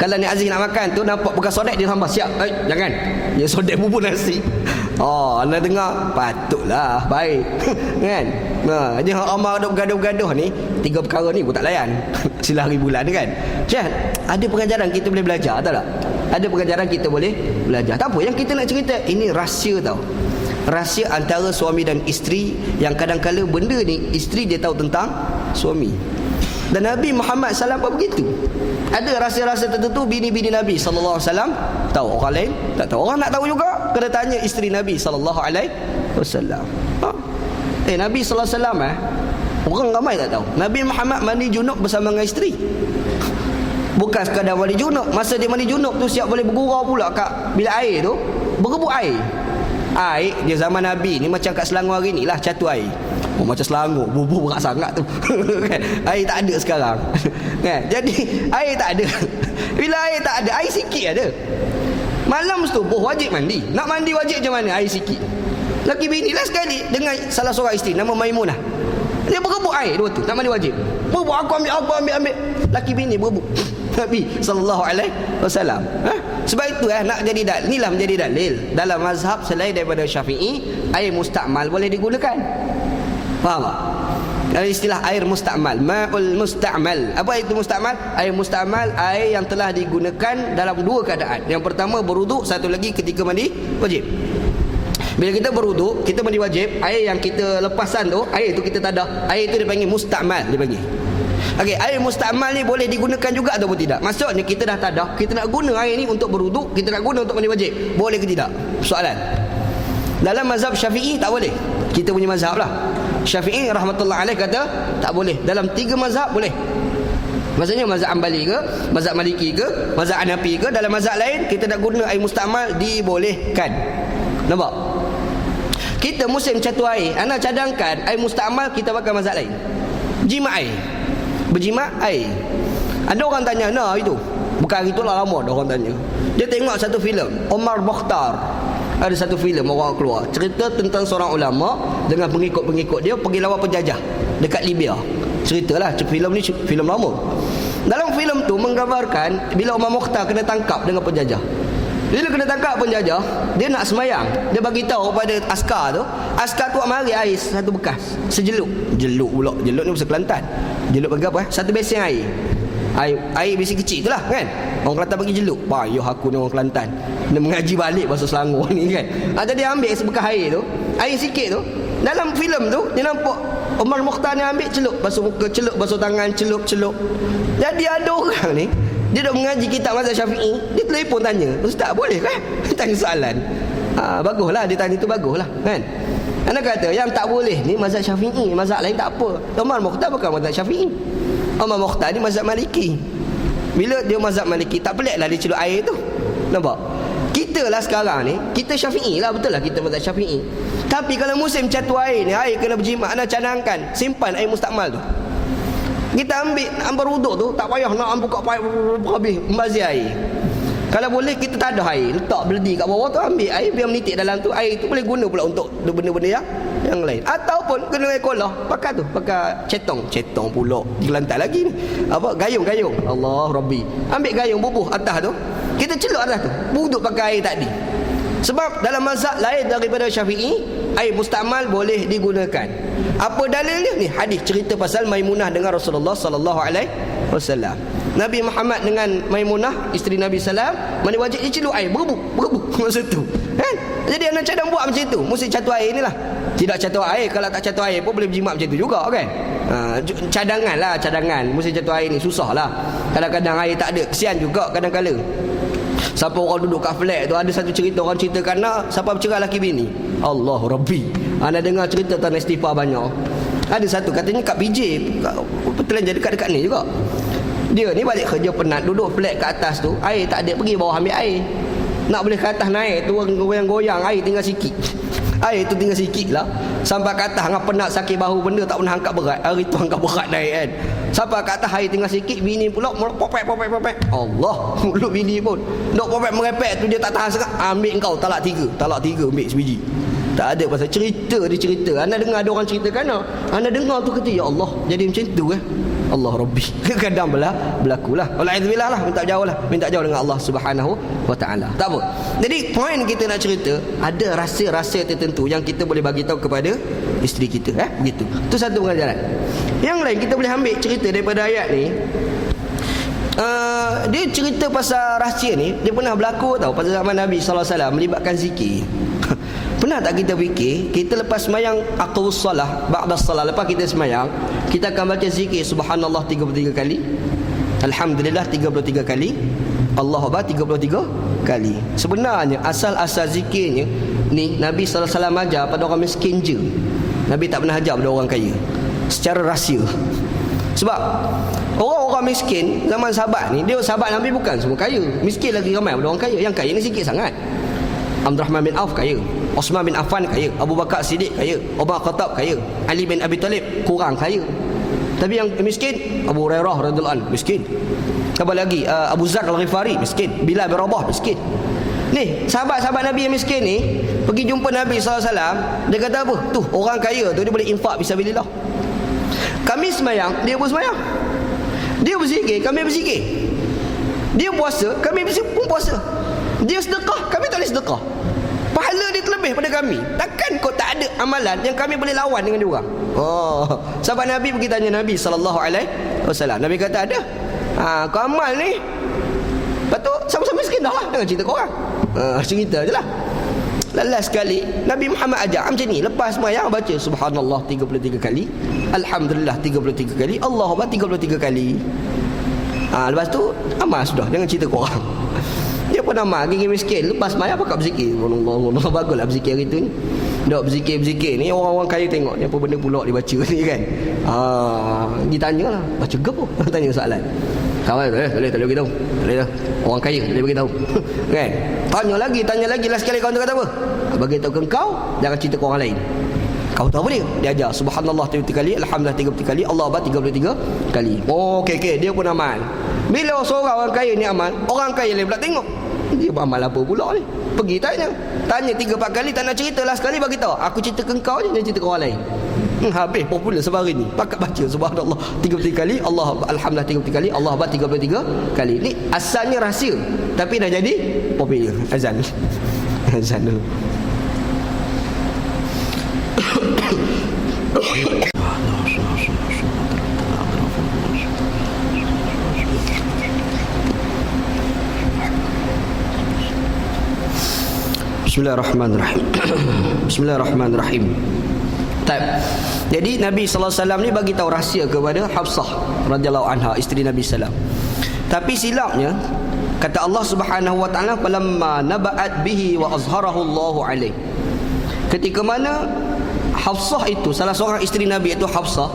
Kalau Nik Aziz nak makan tu, nampak pegang sodek, dia tambah siap. Jangan, dia sodek bubur nasi. Anda dengar, patutlah baik. Kan. Dia ramai ada bergaduh-gaduh ni, 3 perkara ni pun tak layan. Silah hari bulan kan. Syah, ada pengajaran kita boleh belajar, tahu tak? Ada pengajaran kita boleh belajar. Tak apa, yang kita nak cerita ini rahsia tau. Rahsia antara suami dan isteri, yang kadang-kala benda ni isteri dia tahu tentang suami. Dan Nabi Muhammad SAW pun begitu. Ada rahsia-rahsia tertentu bini-bini Nabi SAW tahu, orang lain tak tahu. Orang nak tahu juga, kena tanya isteri Nabi SAW. Nabi SAW orang ramai tak tahu Nabi Muhammad mandi junub bersama dengan isteri. Bukan sekadar mandi junub, masa dia mandi junub tu siap boleh bergurau pula kat bilik air tu, berebut air. Air dia zaman Nabi ni macam kat Selangor hari ni lah, catu air. Macam Selangor, bubur berat sangat tu. Kan? Air tak ada sekarang. Kan? Jadi air tak ada. Bila air tak ada, air sikit ada. Malam subuh wajib mandi. Nak mandi wajib macam mana? Air sikit. Laki bini lah sekali dengan salah seorang isteri nama Maimunah. Dia berebut air dua tu, nak mandi wajib. Berebut, aku ambil. Laki bini berebut. Nabi SAW. Sebab itu nak jadi dalil. Inilah menjadi dalil dalam mazhab selain daripada Syafi'i, air mustakmal boleh digunakan. Faham tak? Ada istilah air mustakmal, ma'ul mustakmal. Apa itu mustakmal? Air mustakmal, air yang telah digunakan dalam 2 keadaan. Yang pertama berwuduk, satu lagi ketika mandi wajib. Bila kita berwuduk, kita mandi wajib, air yang kita lepasan tu, air tu kita tak ada, air tu dipanggil mustakmal, dipanggil. Okey, air mustakmal ni boleh digunakan juga ataupun tidak? Maksudnya kita dah tak ada, kita nak guna air ni untuk berwuduk, kita nak guna untuk mandi wajib, boleh ke tidak? Soalan. Dalam mazhab Syafi'i tak boleh. Kita punya mazhab lah. Syafi'i rahmatullah alaih kata tak boleh. Dalam 3 mazhab boleh. Maksudnya mazhab Hanbali ke, mazhab Maliki ke, mazhab Hanafi ke, dalam mazhab lain kita nak guna air mustakmal dibolehkan. Nampak? Kita musim catu air, anda cadangkan air mustakmal, kita pakai mazhab lain. Jima air, berjima air. Ada orang tanya, nah itu bukan itulah lama dah orang tanya. Dia tengok satu filem Omar Mokhtar. Ada satu filem orang keluar cerita tentang seorang ulama dengan pengikut-pengikut dia pergi lawan penjajah dekat Libya. Ceritalah filem ni, filem lama. Dalam filem tu menggambarkan bila Omar Mokhtar kena tangkap dengan penjajah. Bila kena tangkap penjajah, dia nak semayang. Dia bagi tahu pada askar tu mari air satu bekas, sejeluk. Jeluk pula. Jeluk ni bahasa Kelantan. Jeluk bagi apa? Satu besen air. Air besi kecil tu lah kan. Orang Kelantan bagi jeluk. Payuh aku ni orang Kelantan, dia mengaji balik bahasa Selangor ni kan. Jadi dia ambil sebekas air tu, air sikit tu. Dalam filem tu dia nampak Omar Mokhtar ni ambil celup, basuh muka, celup basuh tangan, celup. Jadi ada orang ni, dia dah mengaji kitab mazhab Syafi'i, dia telefon tanya, ustaz boleh kan? Tanya soalan. Baguslah dia tanya tu, baguslah kan. Anda kata yang tak boleh ni mazhab Syafi'i, mazhab lain tak apa. Omar Mokhtar bukan mazhab Syafi'i. Omar Mokhtar ni mazhab Maliki. Bila dia mazhab Maliki, tak peliklah dia celup air tu. Nampak? Kita lah sekarang ni, kita Syafi'i lah, betul lah kita mazhab Syafi'i. Tapi kalau musim catu air ni, air kena berjimat, anda cadangkan, simpan air mustakmal tu. Kita ambil wuduk tu, tak payah nak buka paip habis membazir air. Kalau boleh kita tak ada air, letak beledi kat bawah tu, ambil air biar menitik dalam tu. Air tu boleh guna pula untuk benda-benda yang lain. Ataupun kena ekolah, pakai cetong pula di Kelantan lagi ni. Apa gayung. Allah Rabbi. Ambil gayung bubuh atas tu, kita celup atas tu, wuduk pakai air tadi. Sebab dalam mazhab lain daripada Syafi'i, air mustakmal boleh digunakan. Apa dalilnya ni? Hadis cerita pasal Maimunah dengan Rasulullah sallallahu alaihi wasallam. Nabi Muhammad dengan Maimunah isteri Nabi salam, mandi wajib dia celup air bergebuk masa tu. Kan? Jadi anak cadang buat macam tu, mesti catur air inilah. Tidak catur air, kalau tak catur air pun boleh berjimat macam tu juga kan. Cadangan lah, cadangan. Mesti catur air ni susah lah. Kadang-kadang air tak ada, kesian juga kadang-kadang. Siapa orang duduk kat flat tu, ada satu cerita orang ceritakan nak siapa bercerai laki bini. Allah Rabbi. Anda dengar cerita tanah istighfar banyak. Ada satu katanya kat PJ, Petelanjang dekat-dekat ni juga. Dia ni balik kerja penat, duduk flat kat atas tu, air tak ada, pergi bawah ambil air. Nak boleh ke atas naik tu goyang-goyang, air tinggal sikit. Air tu tinggal sikit lah. Sampai ke atas dengan penat sakit bahu, benda tak pernah angkat berat. Hari tu angkat berat naik kan. Sampai ke atas air tinggal sikit, bini pula popek. Allah, mulut bini pun nak popek merepek tu dia tak tahan sekat. Ambil kau talak tiga ambil sebiji. Tak ada pasal cerita dia cerita. Anda dengar ada orang ceritakan, anda dengar tu kata ya Allah, jadi macam tu Allah Rabbi. Kadang berlaku lah. Wala'idzubillah lah, minta jauh dengan Allah Subhanahu wa ta'ala. Tak apa. Jadi poin kita nak cerita, ada rahsia-rahsia tertentu yang kita boleh bagi tahu kepada isteri kita, begitu. Itu satu pengajaran. Yang lain kita boleh ambil cerita daripada ayat ni. Dia cerita pasal rahsia ni, dia pernah berlaku tahu pada zaman Nabi SAW melibatkan zikir. Pernah tak kita fikir, kita lepas semayang aqwas salah, ba'da salah, lepas kita semayang, kita akan baca zikir subhanallah 33 kali, alhamdulillah 33 kali, Allahu Akbar 33 kali. Sebenarnya asal-asal zikirnya ni Nabi SAW ajar pada orang miskin je. Nabi tak pernah ajar pada orang kaya secara rahsia. Sebab orang-orang miskin zaman sahabat ni, dia sahabat Nabi bukan semua kaya, miskin lagi ramai pada orang kaya. Yang kaya ni sikit sangat. Abdurrahman bin Auf kaya, Osman bin Affan kaya, Abu Bakar Siddiq kaya, Umar Khattab kaya, Ali bin Abi Talib kurang kaya. Tapi yang miskin, Abu Hurairah radhiyallahu anhu miskin. Apa lagi? Abu Zar Al-Ghifari miskin, Bilal bin Rabah miskin. Ni sahabat-sahabat Nabi yang miskin ni pergi jumpa Nabi SAW. Dia kata apa? Tu orang kaya tu dia boleh infak fisabilillah. Kami semayang, dia pun semayang. Dia berzikir, kami berzikir. Dia puasa, kami pun puasa. Dia sedekah, kami tak boleh sedekah. Pahala dia terlebih pada kami. Takkan kau tak ada amalan yang kami boleh lawan dengan dia orang? Sahabat Nabi pergi tanya Nabi SAW. Nabi kata ada. Kau amal ni, lepas tu sama-sama miskin dah lah. Jangan cerita korang. Cerita je lah. Last sekali Nabi Muhammad ajar macam ni. Lepas semayang baca subhanallah 33 kali, alhamdulillah 33 kali, Allahu Akbar 33 kali. Lepas tu amal sudah. Jangan cerita korang. Dia pun amal gigi miskin. Lepas semayang pakat berzikir. Allah, baguslah berzikir hari tu ni. Dok berzikir ni, orang-orang kaya tengok ni apa benda pula dia baca ni kan. Ditanya lah, baca ke apa? Tanya soalan. Kawan tak boleh beritahu. Tak boleh dah. Orang kaya tak boleh beritahu. Kan? Tanya lagi. Last sekali kawan tu kata apa? Bagi tahu ke kau, jangan cerita ke orang lain. Kau tahu apa dia? Dia ajar subhanallah 33 kali, alhamdulillah 33 kali, Allah Akbar 33 kali. Okey, dia pun amal. Bila seorang orang kaya ni amal, orang kaya lain pula tengok. Dia beramal apa pula ni? Pergi tanya 3-4 kali tak nak cerita, last sekali bagi tahu. Aku cerita ke kau je, jangan cerita ke orang lain. Habis popular sebab ni. Pakat baca subhanallah 33 kali, alhamdulillah 33 kali, Allah Akbar 33 kali. Ni asalnya rahsia, tapi dah jadi popular. Azan dulu. Bismillahirrahmanirrahim. Jadi Nabi SAW ni bagi tahu rahsia kepada Hafsah radhiyallahu anha, isteri Nabi SAW. Tapi silapnya kata Allah Subhanahu wa taala, falamma naba'at bihi wa azharahu Allahu alaihi. Ketika mana Hafsah itu, salah seorang isteri Nabi itu Hafsah,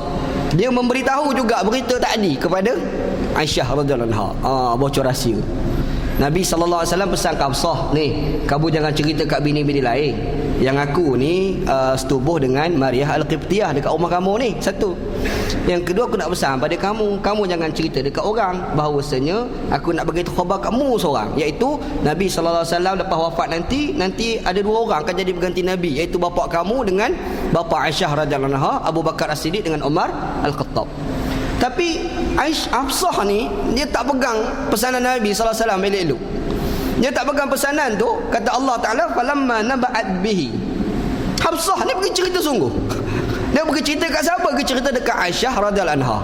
dia memberitahu juga berita tadi kepada Aisyah radhiyallahu anha. Bocor rahsia. Nabi SAW pesan ke Hafsah, ni kamu jangan cerita kat bini-bini lain yang aku ni setubuh dengan Maryah Al-Qibtiyah dekat rumah kamu ni. Satu. Yang kedua, aku nak pesan pada kamu jangan cerita dekat orang bahawasanya aku nak bagi khabar kamu seorang, iaitu Nabi SAW lepas wafat nanti ada 2 orang akan jadi berganti Nabi, iaitu bapa kamu dengan bapa Aisyah radhiyallahu anha, Abu Bakar As-Siddiq dengan Umar Al-Khattab. Tapi Hafsah ni dia tak pegang pesanan Nabi SAW elok-elok. Dia tak pegang pesanan tu. Kata Allah Ta'ala, falamma naba'at bihi. Hafsah ni pergi cerita sungguh. Dia pergi cerita kat siapa? Pergi cerita dekat Aisyah radhiyallahu anha.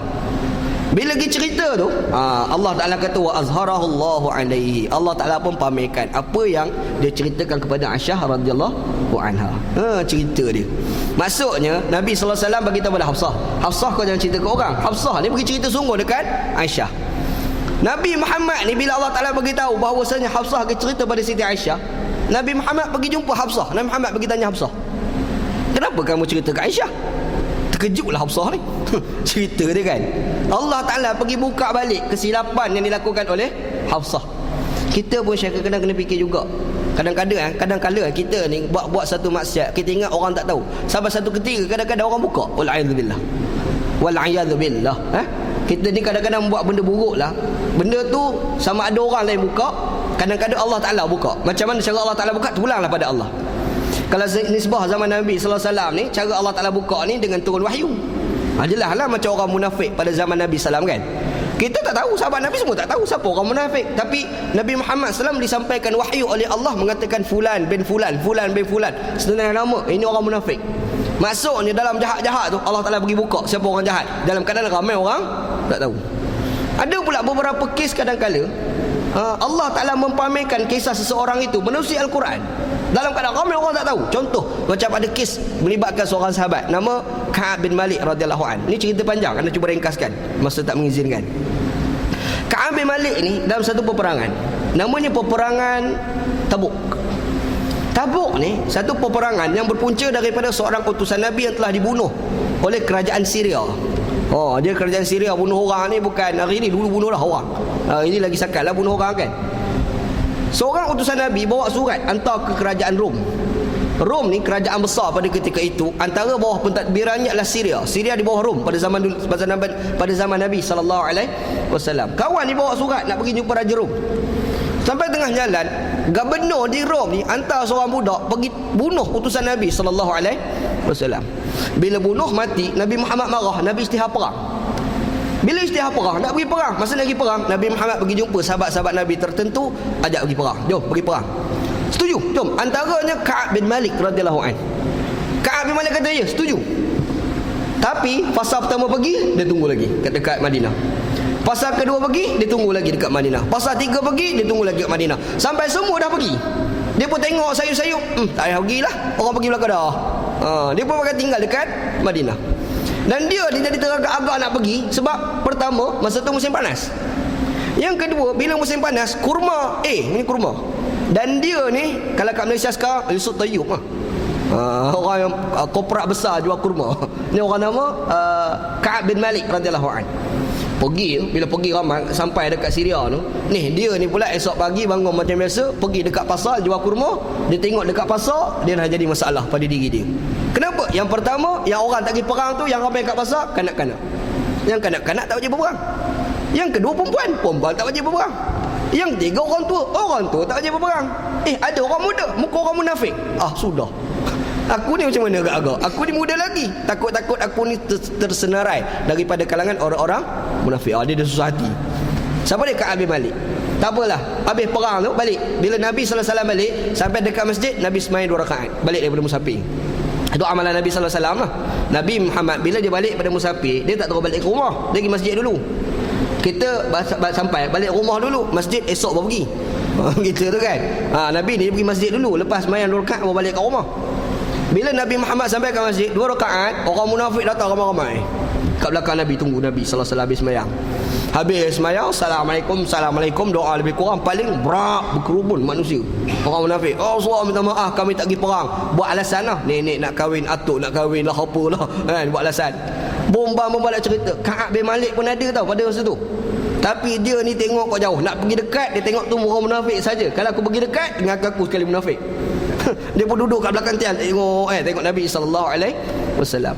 Bila pergi cerita tu, Allah Ta'ala kata wa azharahu Allahu alaihi. Allah Ta'ala pun pamerkan apa yang dia ceritakan kepada Aisyah radhiyallahu anha. Cerita dia. Maksudnya Nabi sallallahu alaihi wasallam bagi tahu pada Hafsah, Hafsah kau jangan cerita ke orang. Hafsah ni pergi cerita sungguh dekat Aisyah. Nabi Muhammad ni bila Allah Ta'ala bagi tahu bahawasanya Hafsah pergi cerita pada Siti Aisyah, Nabi Muhammad pergi jumpa Hafsah. Nabi Muhammad pergi tanya Hafsah, kenapa kamu cerita ke Aisyah? Terkejutlah Hafsah ni. Cerita dia kan, Allah Ta'ala pergi buka balik kesilapan yang dilakukan oleh Hafsah. Kita pun kadang-kadang kena fikir juga. Kadang-kadang kita ni buat satu maksiat, kita ingat orang tak tahu. Sampai satu ketika kadang-kadang orang buka. Wal'iyadzubillah. Wal'iyadzubillah. Kita ni kadang-kadang buat benda buruk lah. Benda tu sama ada orang lain buka, kadang-kadang Allah Ta'ala buka. Macam mana cara Allah Ta'ala buka? Terpulanglah pada Allah. Kalau nisbah zaman Nabi sallallahu alaihi wasallam ni, cara Allah Ta'ala buka ni dengan turun wahyu. Jelas lah macam orang munafik pada zaman Nabi sallallahu kan. Kita tak tahu, sahabat Nabi semua tak tahu siapa orang munafik. Tapi Nabi Muhammad SAW disampaikan wahyu oleh Allah mengatakan fulan bin fulan, fulan bin fulan, sebenarnya nama ini orang munafik. Maksudnya dalam jahat-jahat tu Allah Ta'ala bagi buka siapa orang jahat, dalam keadaan ramai orang tak tahu. Ada pula beberapa kes kadang-kala Allah Ta'ala mempamerkan kisah seseorang itu menerusi Al-Quran dalam keadaan ramai orang tak tahu. Contoh macam ada kes melibatkan seorang sahabat nama Ka'ab bin Malik radhiyallahu an. Ini cerita panjang, anda cuba ringkaskan masa tak mengizinkan. Ka'ab bin Malik ni dalam satu peperangan, namanya peperangan Tabuk. Tabuk ni satu peperangan yang berpunca daripada seorang utusan Nabi yang telah dibunuh oleh kerajaan Syria. Dia kerajaan Syria bunuh orang ni bukan hari ni, dulu bunuh dah orang. Ini lagi sakal lah bunuh orang kan. Seorang utusan Nabi bawa surat hantar ke kerajaan Rom. Rom ni kerajaan besar pada ketika itu, antara bawah pentadbirannya adalah Syria. Syria di bawah Rom pada zaman Nabi sallallahu alaihi wasallam. Kawan ni bawa surat nak pergi jumpa raja Rom. Sampai tengah jalan, gubernur di Rom ni hantar seorang budak pergi bunuh utusan Nabi sallallahu alaihi wasallam. Bila bunuh mati, Nabi Muhammad marah, Nabi isytihar perang. Bila isytihar perang, nak pergi perang, masa nak pergi perang, Nabi Muhammad pergi jumpa sahabat-sahabat Nabi tertentu, ajak pergi perang. Jom pergi perang. Setuju? Jom. Antaranya Ka'ab bin Malik radhiyallahu an. Ka'ab bin Malik kata ya, setuju. Tapi fasa pertama pergi, dia tunggu lagi dekat Madinah. Fasa kedua pergi, dia tunggu lagi dekat Madinah. Fasa tiga pergi, dia tunggu lagi dekat Madinah. Sampai semua dah pergi. Dia pun tengok sayup-sayup, tak payah pergilah, orang pergi belakang dah. Dia pun akan tinggal dekat Madinah. Dan dia jadi teragak-agak nak pergi sebab pertama, masa tu musim panas. Yang kedua, bila musim panas, kurma ini kurma. Dan dia ni kalau kat Malaysia sekarang Yusuf Tayyub orang yang korporat besar jual kurma. Ni orang nama Ka'ab bin Malik radhiyallahu an. Pergi, bila pergi ramai sampai dekat Syria tu, ni dia ni pula esok pagi bangun macam biasa, pergi dekat pasar jual kurma. Dia tengok dekat pasar, dia dah jadi masalah pada diri dia. Kenapa? Yang pertama, yang orang tak pergi perang tu, yang ramai kat pasar kanak-kanak. Yang kanak-kanak tak wajib berperang. Yang kedua perempuan tak wajib berperang. Yang ketiga orang tua tak wajib berperang. Ada orang muda, muka orang munafik. Sudah. Aku ni macam mana agak-agak? Aku ni muda lagi. Takut-takut aku ni tersenarai daripada kalangan orang-orang munafik. Dia dah susah hati. Siapa dia? Ka'ab bin Malik. Tak apalah. Habis perang tu balik. Bila Nabi sallallahu alaihi wasallam balik, sampai dekat masjid, Nabi sembahyang 2 rakaat. Balik daripada musafir. Itu amalan Nabi sallallahu alaihi wasallam lah. Nabi Muhammad bila dia balik pada musafir, dia tak terus balik ke rumah. Dia pergi masjid dulu. Kita sampai balik rumah dulu, masjid esok baru pergi. Gitu tu kan. Nabi ni pergi masjid dulu, lepas sembahyang 2 rakaat baru balik ke rumah. Bila Nabi Muhammad sampai ke masjid 2 rakaat, orang munafik datang ramai-ramai kat belakang Nabi, tunggu Nabi sallallahu alaihi wasallam habis sembahyang. Habis sembahyang, assalamualaikum, doa lebih kurang paling berkerumun manusia. Orang munafik, Allah minta maaf kami tak pergi perang. Buat alasan lah, nenek nak kahwin, atuk nak kahwin lah, apalah kan, buat alasan. Bomba nak cerita. Ka'ab bin Malik pun ada tau pada masa tu. Tapi dia ni tengok kau jauh, nak pergi dekat, dia tengok tu orang munafik saja. Kalau aku pergi dekat, dengan aku sekali munafik. Dia pun duduk kat belakang tiang, tengok Nabi sallallahu alaihi wasallam.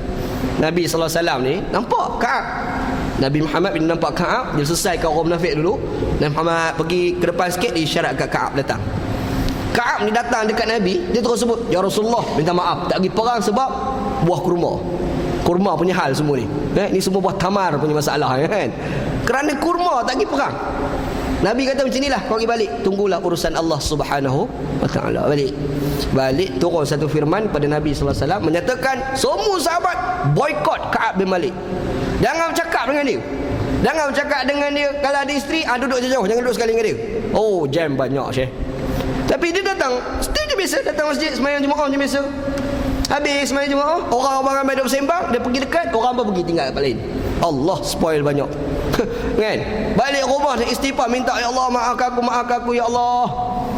Nabi sallallahu alaihi wasallam ni nampak Ka'ab. Nabi Muhammad bila nampak Ka'ab, dia selesaikan orang munafik dulu. Nabi Muhammad pergi ke depan sikit, diisyaratkan Ka'ab datang. Ka'ab ni datang dekat Nabi, dia terus sebut, "Ya Rasulullah, minta maaf tak pergi perang sebab buah kurma punya hal semua ni. Ni semua buah tamar punya masalah kan. Kerana kurma tak pergi perang." Nabi kata macam inilah, kau pergi balik, tunggulah urusan Allah Subhanahu wa taala. Balik turun satu firman pada Nabi sallallahu alaihi wasallam menyatakan semua sahabat boikot Ka'ab bin Malik. Jangan cakap dengan dia. Jangan bercakap dengan dia. Kalau ada isteri, duduk jauh, jangan duduk sekali dengan dia. Oh, jam banyak Syekh. Tapi dia datang, still dia biasa datang masjid sembahyang Jumaat macam biasa. Habis sembahyang Jumaat, orang-orang ramai duduk bersembang, dia pergi dekat, orang pun pergi tinggal tempat lain. Allah spoil banyak. Kan? Balik rumah dia istighfar, minta ya Allah maafkan aku ya Allah.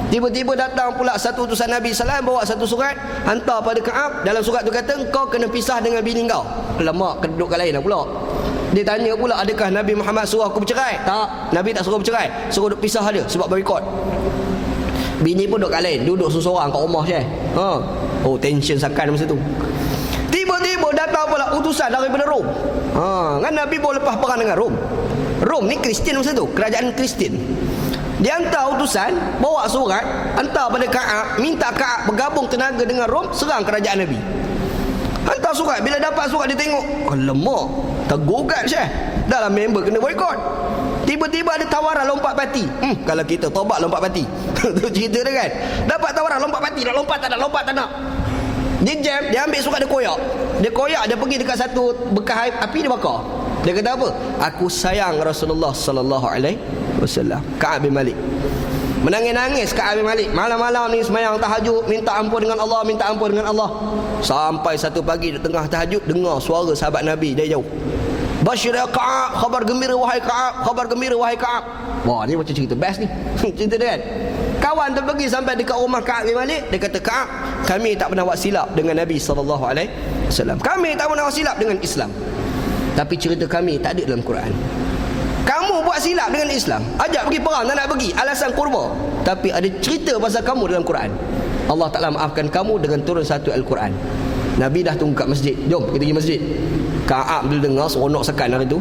Tiba-tiba datang pula satu utusan Nabi SAW bawa satu surat, hantar pada Ka'ab. Dalam surat tu kata kau kena pisah dengan bini kau. Lama kena duduk kat lain pula. Dia tanya pula, adakah Nabi Muhammad suruh aku bercerai? Tak, Nabi tak suruh bercerai, suruh duduk pisah dia sebab berikut. Bini pun duduk kat lain, duduk seorang kat rumah Syekh. Oh, tension sakan masa tu. Tiba-tiba datang pula utusan daripada Rom. Kan Nabi baru lepas perang dengan Rom. Rom ni Kristian masa tu, kerajaan Kristian. Dia hantar utusan, bawa surat, hantar pada Ka'ab, minta Ka'ab bergabung tenaga dengan Rom, serang kerajaan Nabi. Hantar surat, bila dapat surat dia tengok, lemak, tergugat Syekh. Dah lah member kena boykot. Tiba-tiba ada tawaran lompat parti. Kalau kita tobat lompat parti. Tu cerita dia kan. Dapat tawaran lompat parti, nak lompat tak nak. Dia jam, dia ambil surat, dia koyak, dia pergi dekat satu bekas api, dia bakar. Dia kata apa? Aku sayang Rasulullah sallallahu alaihi wasallam. Ka'ab bin Malik menangis-nangis. Ka'ab bin Malik malam-malam ni sembahyang tahajud, minta ampun dengan Allah. Sampai satu pagi di tengah tahajud dengar suara sahabat Nabi dari jauh. Bashir ya Ka'ab, khabar gembira wahai Ka'ab. Wah, ni macam cerita best ni. Cerita dia kan. Kawan tu pergi sampai dekat rumah Ka'ab bin Malik, dia kata, Ka'ab, kami tak pernah buat silap dengan Nabi sallallahu alaihi wasallam. Kami tak pernah buat silap dengan Islam. Tapi cerita kami tak ada dalam Quran. Kamu buat silap dengan Islam, ajak pergi perang, tak nak pergi, alasan kurma. Tapi ada cerita pasal kamu dalam Quran. Allah Ta'ala maafkan kamu dengan turun satu Al-Quran. Nabi dah tunggu kat masjid, jom kita pergi masjid. Ka'ab bila dengar seronok sekan hari tu,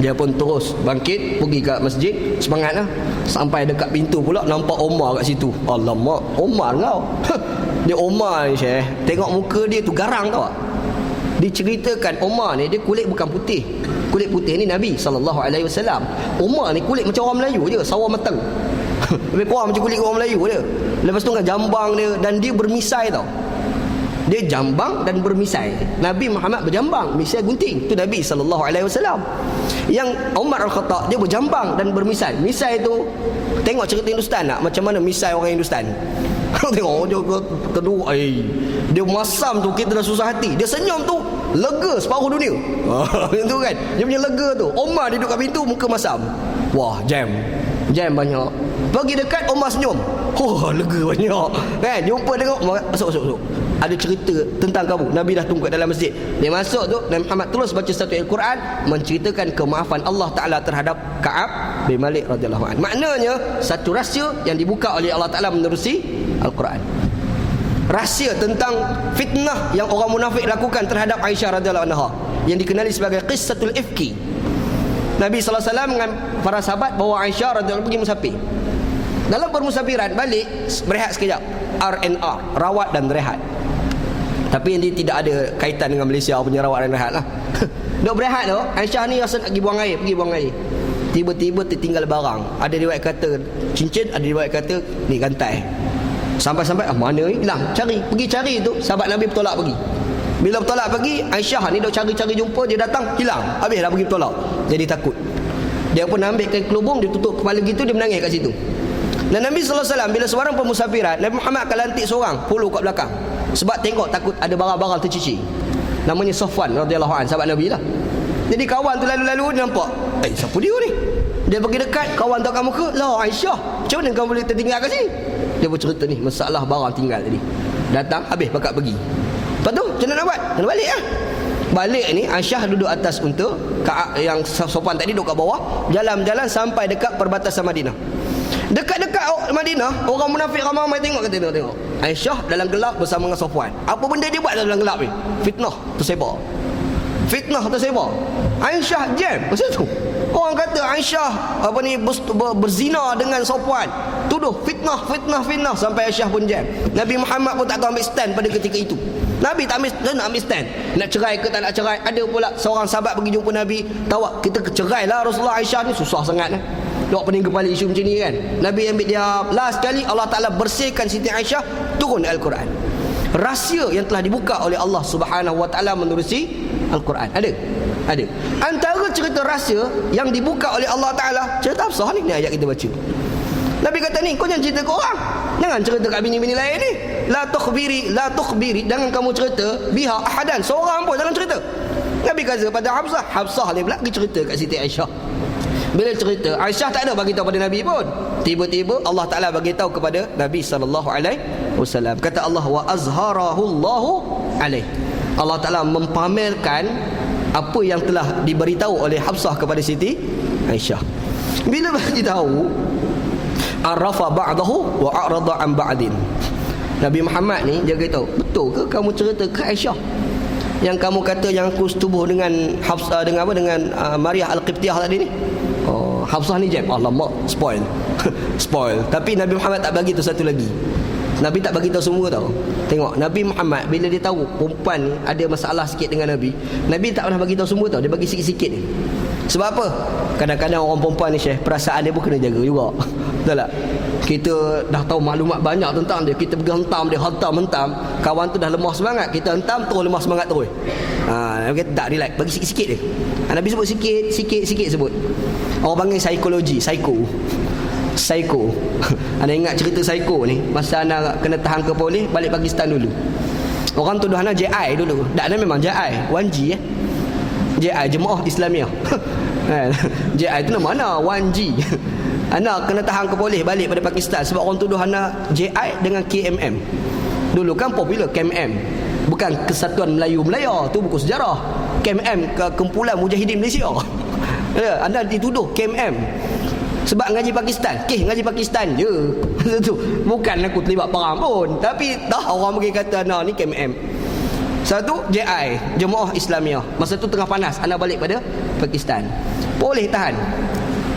dia pun terus bangkit pergi kat masjid, semangat lah. Sampai dekat pintu pula nampak Omar kat situ. Alamak, Omar kau. Dia Omar ni Syekh, tengok muka dia tu garang tau. Diceritakan Omar ni dia kulit bukan putih. Kulit putih ni Nabi SAW. Omar ni kulit macam orang Melayu je, sawah matang. Lebih kurang macam kulit orang Melayu je. Lepas tu kan jambang dia, dan dia bermisai tau. Dia jambang dan bermisai. Nabi Muhammad berjambang, misai gunting. Itu Nabi SAW. Yang Umar Al-Khattab dia berjambang dan bermisai. Misai tu, tengok cerita Hindustan tak? Macam mana misai orang Hindustan. Tengok dia kedua, dia masam tu kita dah susah hati. Dia senyum tu lega separuh dunia. Macam tu kan. Dia punya lega tu. Omar dia duduk kat pintu muka masam. Wah, jam banyak. Pergi dekat Omar senyum. Lega banyak. Kan? Jumpa tengok masuk. Ada cerita tentang kamu. Nabi dah tunggu kat dalam masjid. Dia masuk tu, Nabi Muhammad terus baca satu Al-Quran menceritakan kemaafan Allah Ta'ala terhadap Ka'ab bin Malik radhiyallahu anhu. Maknanya satu rahsia yang dibuka oleh Allah Ta'ala menerusi Al-Quran. Rahsia tentang fitnah yang orang munafik lakukan terhadap Aisyah radhiyallahu anha, yang dikenali sebagai qissatul ifki. Nabi SAW dengan para sahabat bawa Aisyah radhiyallahu anha pergi musafir. Dalam bermusafiran balik, berehat sekejap. R&R, rawat dan rehat. Tapi yang dia tidak ada kaitan dengan Malaysia punya rawat dan rehat lah. Duk berehat tu, Aisyah ni rasa nak pergi buang air. Tiba-tiba tertinggal barang. Ada riwayat kata cincin, ada riwayat kata ni rantai. Sampai-sampai mana ni hilang, pergi cari tu. Sahabat Nabi bertolak pergi. Bila bertolak pergi, Aisyah ni duk cari jumpa, dia datang hilang. Habis dah pergi bertolak. Jadi takut. Dia pun ambil kain kelubung, dia tutup kepala gitu, dia menangis kat situ. Dan Nabi SAW bila seorang pemusafiran, Nabi Muhammad akan lantik seorang follow kat belakang. Sebab tengok takut ada barang-barang tercicir. Namanya Safwan radhiyallahu anhu, sahabat Nabi lah. Jadi kawan tu lalu-lalu dia nampak, siapa dia ni? Dia pergi dekat, kawan tak kat muka, lah Aisyah, macam mana kau boleh tertinggal kat sini? Dia bercerita ni, masalah barang tinggal tadi. Datang, habis bakat pergi. Lepas tu, macam mana nak buat? Kena balik lah. Balik ni, Aisyah duduk atas unta, yang Safwan tadi duduk kat bawah, jalan-jalan sampai dekat perbatasan Madinah. Dekat-dekat Madinah, orang munafik ramai-ramai tengok. Aisyah dalam gelap bersama dengan Safwan. Apa benda dia buat dalam gelap ni? Fitnah tersebar. Aisyah jam macam tu. Orang kata Aisyah berzina dengan Safwan. Tuduh fitnah sampai Aisyah pun jam. Nabi Muhammad pun tak tahu ambil stand pada ketika itu. Nabi tak nak ambil stand. Nak cerai ke tak nak cerai. Ada pula seorang sahabat pergi jumpa Nabi, tahu kita cerailah Rasulullah, Aisyah ni susah sangat eh. Dok pening kepala isu macam ni kan. Nabi ambil dia. Last sekali Allah Ta'ala bersihkan Siti Aisyah, turun Al-Quran. Rahsia yang telah dibuka oleh Allah Subhanahu Wa Ta'ala menerusi Al-Quran. Ada Ada. Antara cerita rahsia yang dibuka oleh Allah Ta'ala, cerita Hafsah ni ayat kita baca. Nabi kata ni, kau jangan cerita ke orang, jangan cerita kat bini-bini lain ni. La tukhbiri, jangan kamu cerita biha ahadan, seorang pun jangan cerita. Nabi kata pada Hafsah ni pula pergi cerita kat Siti Aisyah. Bila cerita, Aisyah tak ada bagi tahu pada Nabi pun. Tiba-tiba Allah Taala bagi tahu kepada Nabi sallallahu alaihi wasallam. Kata Allah, wa azharahu Allahu alaihi. Allah Taala mempamerkan apa yang telah diberitahu oleh Hafsah kepada Siti Aisyah. Bila bagi tahu, arafa ba'dahu wa a'rada an ba'din. Nabi Muhammad ni dia kata, betul ke kamu cerita ke Aisyah yang kamu kata yang aku setubuh dengan Hafsah, dengan apa, dengan Maryah Al-Qibtiyah tadi ni? Oh, Hafsah ni jeb. Alamak, spoil. Spoil. Tapi Nabi Muhammad tak bagi tu satu lagi. Nabi tak bagi tahu semua tau. Tengok, Nabi Muhammad bila dia tahu perempuan ni ada masalah sikit dengan Nabi, Nabi tak pernah bagi tahu semua tau. Dia bagi sikit-sikit ni. Sebab apa? Kadang-kadang orang perempuan ni, Syekh, perasaan dia pun kena jaga juga. Betul tak? Kita dah tahu maklumat banyak tentang dia, kita pergi hentam, kawan tu dah lemah semangat, kita hentam terus lemah semangat terus. Nabi kata tak, relax, bagi sikit-sikit dia. Nabi sebut sikit sebut. Orang panggil psikologi, psycho. Anda ingat cerita psycho ni, masa anda kena tahan ke polis balik Pakistan dulu, orang tuduh anda JI dulu. Tak, anda memang JI 1G JI, Jemaah Islamiah. JI tu nama mana? 1G. Anak kena tahan ke polis balik pada Pakistan sebab orang tuduh anak JI dengan KMM. Dulu kan popular KMM, bukan Kesatuan Melayu Melaya, tu buku sejarah. KMM, Kumpulan Mujahidin Malaysia. Anda dituduh KMM sebab ngaji Pakistan. Ngaji Pakistan je. Bukan aku terlibat perang pun, tapi dah orang pergi kata anak ni KMM. Satu JI, Jemaah Islamiah. Masa tu tengah panas, anak balik pada Pakistan. Boleh tahan.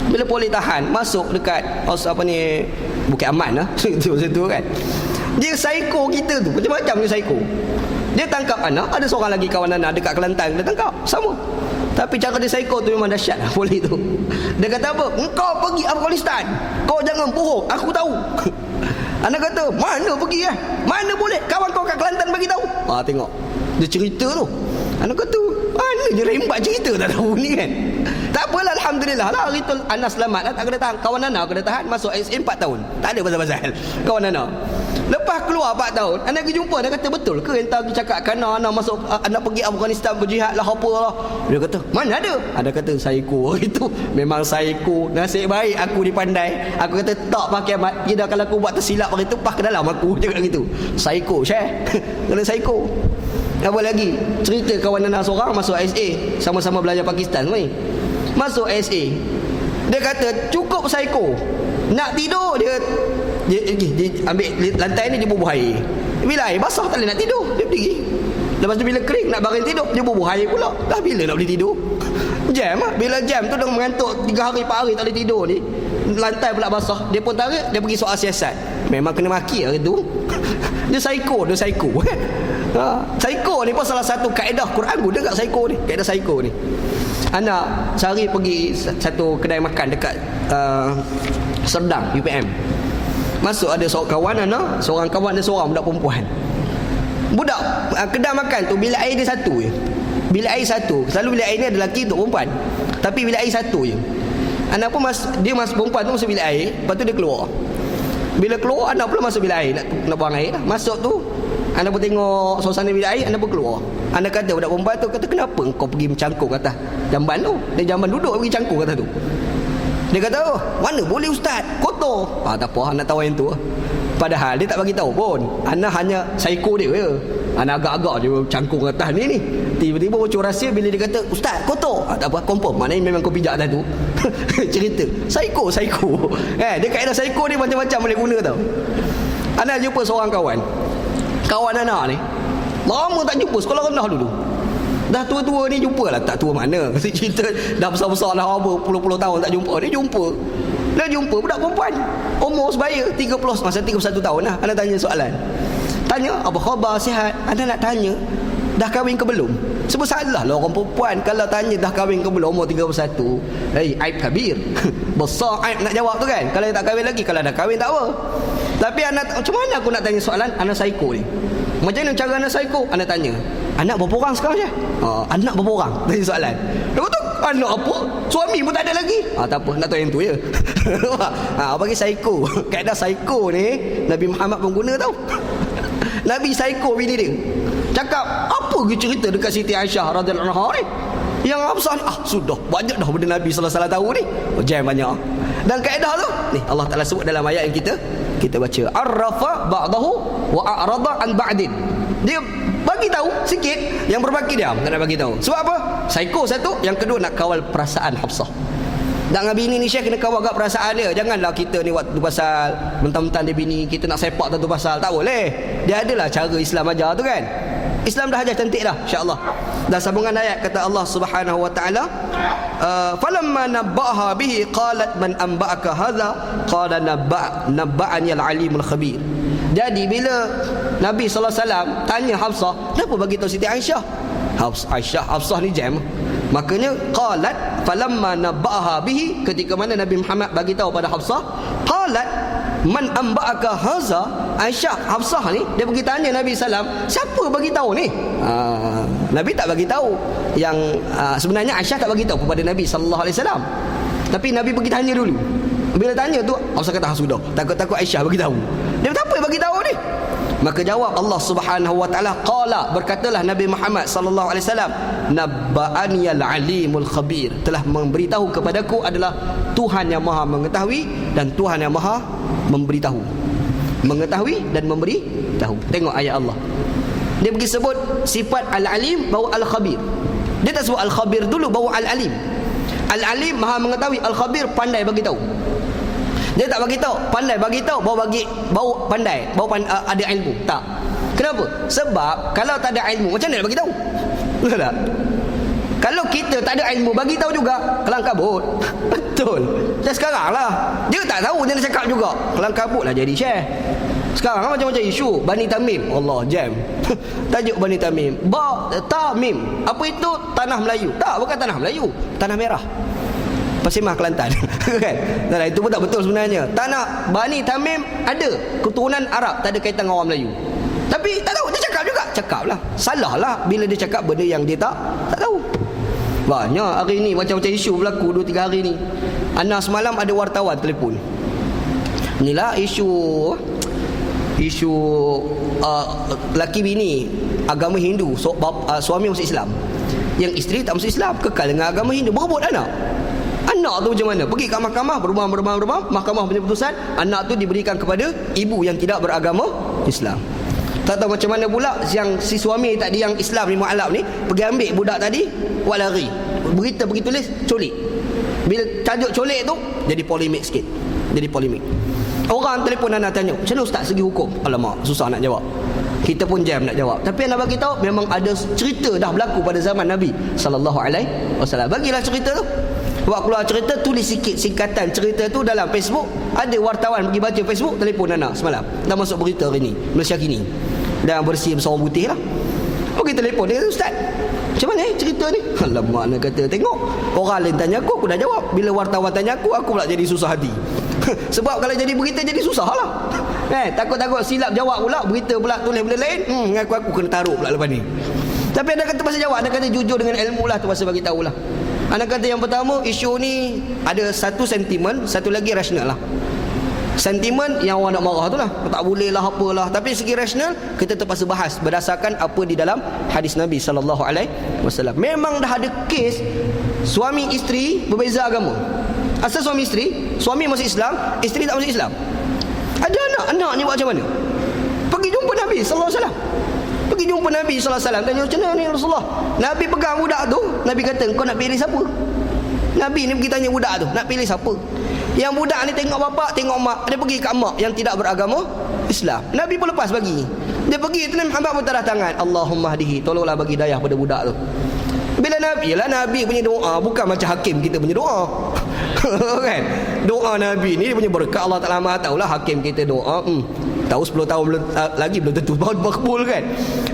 Bila polis tahan, masuk dekat apa ni, Bukit Aman lah. Situ kan. Dia psycho kita tu, macam-macam dia psycho. Dia tangkap anak, ada seorang lagi kawan anak dekat Kelantan, dia tangkap, sama. Tapi cara dia psycho tu memang dahsyat lah, polis tu. Dia kata apa? Engkau pergi Afghanistan, kau jangan bohong, aku tahu. Anak kata, mana pergi mana boleh, kawan kau kat Kelantan bagi tahu. Tengok, dia cerita tu. Anak kata, mana je rembat cerita tak tahu ni kan. Tak apalah, Alhamdulillah lah, hari tu anak selamat lah, tak kena tahan. Kawan anak kena tahan, masuk SA 4 tahun. Tak ada pasal-pasal kawan anak. Lepas keluar 4 tahun, anak pergi jumpa, dia kata, betul ke yang tak cakap kerana anak masuk, anak pergi Afghanistan berjihad lah apa lah. Dia kata, mana ada? Ada kata, psycho itu. Memang psycho. Nasib baik aku dipandai. Aku kata, tak pakai mat. Dia kalau aku buat tersilap hari tu, pas ke dalam aku. Cakap gitu. Psycho, Syekh. Kena psycho. Apa lagi? Cerita kawan anak seorang masuk SA, sama-sama belajar Pakistan ni. Masuk SA, dia kata cukup psycho. Nak tidur dia ambil lantai ni, dia bubuh air. Bila air basah tak boleh nak tidur, dia berdiri. Lepas tu bila kering nak baring tidur, dia bubuh air pula. Dah bila nak boleh tidur? Jam lah. Bila jam tu dia mengantuk 3 hari 4 hari tak boleh tidur ni. Lantai pula basah, dia pun tarik, dia pergi soal siasat. Memang kena maki hari tu. Dia psycho. Psycho ni pun salah satu kaedah Quran guna kat psycho ni. Kaedah psycho ni, anak cari pergi satu kedai makan dekat Serdang UPM. Masuk, ada seorang kawan dia seorang budak perempuan. Budak kedai makan tu bilik air dia satu je. Bilik air satu. Selalu bilik air ni ada lelaki untuk perempuan, tapi bilik air satu je. Anak pun perempuan tu masuk bilik air, lepas tu dia keluar. Bila keluar, anak pula masuk bilik air nak buang air lah. Masuk tu, anda pun tengok suasana bilik air, anda pun keluar. Anda kata, budak perempuan tu kata, kenapa kau pergi mencangkuk atas jamban tu? Dia jamban duduk pergi cangkuk atas tu. Dia kata, mana boleh ustaz, kotor. Tak apa, anak tahu yang tu. Padahal dia tak bagi tahu pun. Anak hanya psycho dia je. Anak agak-agak dia cangkuk atas ni. Tiba-tiba bocor rahsia bila dia kata, ustaz kotor. Tak apa, confirm, maknanya memang kau pijak atas tu. Cerita psycho. Dia kaedah psycho ni macam-macam boleh guna tau. Anak jumpa seorang kawan anak ni lama tak jumpa, sekolah rendah dulu. Dah tua-tua ni jumpa lah. Tak tua mana, cerita dah besar-besar dah, puluh-puluh tahun tak jumpa. Dia jumpa budak perempuan umur sebaya 30, masa 31 tahun lah. Anda tanya soalan, tanya apa khabar, sihat. Anda nak tanya dah kahwin ke belum. Sebab salah lah orang perempuan kalau tanya dah kahwin ke belum umur 31. Aib kabir. Besar aib nak jawab tu kan. Kalau tak kahwin lagi, kalau dah kahwin tak apa. Tapi anak, macam mana aku nak tanya soalan anak psycho ni? Macam mana cara anak psycho? Anak tanya, Anak berapa orang sekarang je? Anak berapa orang? Tanya soalan. Lepas tu, anak apa? Suami pun tak ada lagi. Tak apa, nak tahu yang tu je. Bagi psycho. Kaedah psycho ni, Nabi Muhammad pun guna tau. Nabi psycho bini dia. Cakap, apa ke cerita dekat Siti Aisyah radhiyallahu anha ni? Yang Hafsah ni, sudah, banyak dah benda Nabi sallallahu alaihi wasallam tahu ni. Jam banyak. Dan kaedah tu, ni Allah Ta'ala sebut dalam ayat yang kita baca. Arrafa ba'dahu wa a'rada an ba'din. Dia bagi tahu sikit, yang berbaki diam, tak nak bagi tahu. Sebab apa? Psycho satu, yang kedua nak kawal perasaan Hafsah. Dan dengan bini ni Syekh kena kawal agak perasaan dia. Janganlah kita ni waktu pasal mentang-mentang dia bini, kita nak sepak tentu pasal. Tak boleh. Dia adalah cara Islam ajar tu kan. Islam dah ajar cantik dah, insya-Allah. Dan sambungan ayat kata Allah Subhanahu wa taala, falamma nabba'aha bihi qalat man anba'aka hadha qala nabba'ani al-alimul khabir. Jadi bila Nabi sallallahu alaihi wasallam tanya Hafsah, kenapa bagi tahu Siti Aisyah? Hafsah ni jam. Makanya qalat falamma nabba'aha bihi, ketika mana Nabi Muhammad bagi tahu pada Hafsah, qalat man amba'aka haza. Hafsah ni dia pergi tanya Nabi sallam, siapa bagi tahu ni? Nabi tak bagi tahu. Yang sebenarnya Aisyah tak bagi tahu kepada Nabi sallallahu alaihi wasallam. Tapi Nabi pergi tanya dulu. Bila tanya tu Hafsah kata sudah, takut Aisyah bagi tahu. Dia kata apa yang bagi tahu ni? Maka jawab Allah Subhanahu wa taala, qala, berkatalah Nabi Muhammad sallallahu alaihi wasallam, nabba'ani al-alimul khabir, telah memberitahu kepadaku adalah Tuhan yang Maha mengetahui dan Tuhan yang Maha memberitahu. Mengetahui dan memberi tahu. Tengok ayat Allah. Dia pergi sebut sifat al-alim bawa al-khabir. Dia tak sebut al-khabir dulu bawa al-alim. Al-alim Maha mengetahui, al-khabir pandai bagi tahu. Dia tak bagi tahu pandai bagi tahu, bawa pandai, ada ilmu. Tak. Kenapa? Sebab kalau tak ada ilmu, macam mana nak bagi tahu? Betul tak? Kalau kita tak ada ilmu, bagi tahu juga kelang kabut. Betul. Dan sekarang lah, dia tak tahu, dia nak cakap juga kelang kabut lah jadi share. Sekarang macam-macam isu Bani Tamim. Allah, jam. Tajuk Bani Tamim, Tamim. Apa itu? Tanah Melayu. Tak, bukan tanah Melayu, tanah merah, Pasir Mas, Kelantan. Kan? Nah, itu pun tak betul sebenarnya. Tanah Bani Tamim ada keturunan Arab, tak ada kaitan dengan orang Melayu. Tapi tak tahu, dia cakap juga. Cakap lah. Salah lah bila dia cakap benda yang dia tak tahu. Banyak hari ni macam-macam isu berlaku 2-3 hari ni. Ana semalam ada wartawan telefon. Inilah isu laki bini agama Hindu, suami masuk Islam, yang isteri tak masuk Islam, kekal dengan agama Hindu, berebut anak. Anak tu macam mana? Pergi kat mahkamah, berubah, mahkamah punya putusan, anak tu diberikan kepada ibu yang tidak beragama Islam. Tak tahu macam mana pula yang si suami tadi yang Islam ni, mu'alaf ni, pergi ambil budak tadi, buat lari. Berita pergi tulis, colik. Bila tajuk colik tu, jadi polemik sikit. Jadi polemik. Orang telefon anak tanya, macam mana ustaz segi hukum? Alamak, susah nak jawab. Kita pun jam nak jawab. Tapi nak bagi tahu, memang ada cerita dah berlaku pada zaman Nabi sallallahu alaihi wasallam. Bagilah cerita tu. Buat keluar cerita, tulis sikit singkatan cerita tu dalam Facebook. Ada wartawan pergi baca Facebook, telefon anak semalam. Dah masuk berita hari ni, Malaysia kini. Dan bersih bersama putih lah. Pergi telefon dia, ustaz, macam mana cerita ni? Alamak, nak kata tengok. Orang lain tanya aku dah jawab. Bila wartawan tanya aku pula jadi susah hati. Sebab kalau jadi berita jadi susah lah. Takut-takut silap jawab pula, berita pula tulis benda lain. Aku kena taruh pula lepas ni. Tapi ada kata pasal jawab, ada kata jujur dengan ilmu lah, tu pasal bagi tahulah. Anak kata yang pertama, isu ni ada satu sentimen, satu lagi rasional lah. Sentimen yang orang nak marah tu lah, tak boleh lah apalah. Tapi segi rasional, kita terpaksa bahas berdasarkan apa di dalam hadis Nabi SAW. Memang dah ada kes suami isteri berbeza agama. Asal suami isteri, suami masuk Islam, isteri tak masuk Islam. Ada anak ni buat macam mana? Pergi jumpa Nabi SAW. Pergi jumpa Nabi SAW, tanya macam mana ni Rasulullah? Nabi pegang budak tu, Nabi kata, kau nak pilih siapa? Nabi ni pergi tanya budak tu, nak pilih siapa? Yang budak ni tengok bapak, tengok mak. Dia pergi kat mak yang tidak beragama Islam. Nabi pun lepas bagi. Dia pergi, tu Nabi Muhammad pun tarah tangan, Allahumma hadihi, tolonglah bagi dayah pada budak tu. Bila Nabi punya doa bukan macam hakim kita punya doa. Kan? Doa Nabi ni dia punya berkat, Allah Ta'ala Maha tahulah. Hakim kita doa, tahu 10 tahun lagi belum tentu makbul kan.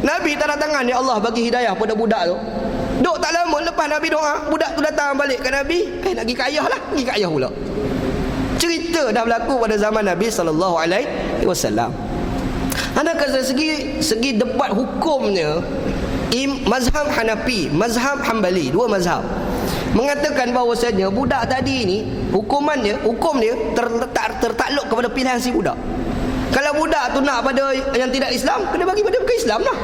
Nabi tarah tangan, ya Allah bagi hidayah pada budak tu. Duk tak lama lepas Nabi doa, budak tu datang balik ke Nabi, nak pergi ke ayah lah, pergi ke ayah pula. Cerita dah berlaku pada zaman Nabi SAW. Anda kata segi debat hukumnya, Mazhab Hanafi, mazhab Hambali, dua mazhab mengatakan bahawasanya budak tadi ni hukum dia tertakluk kepada pilihan si budak. Kalau budak tu nak pada yang tidak Islam, kena bagi pada bukan Islam lah.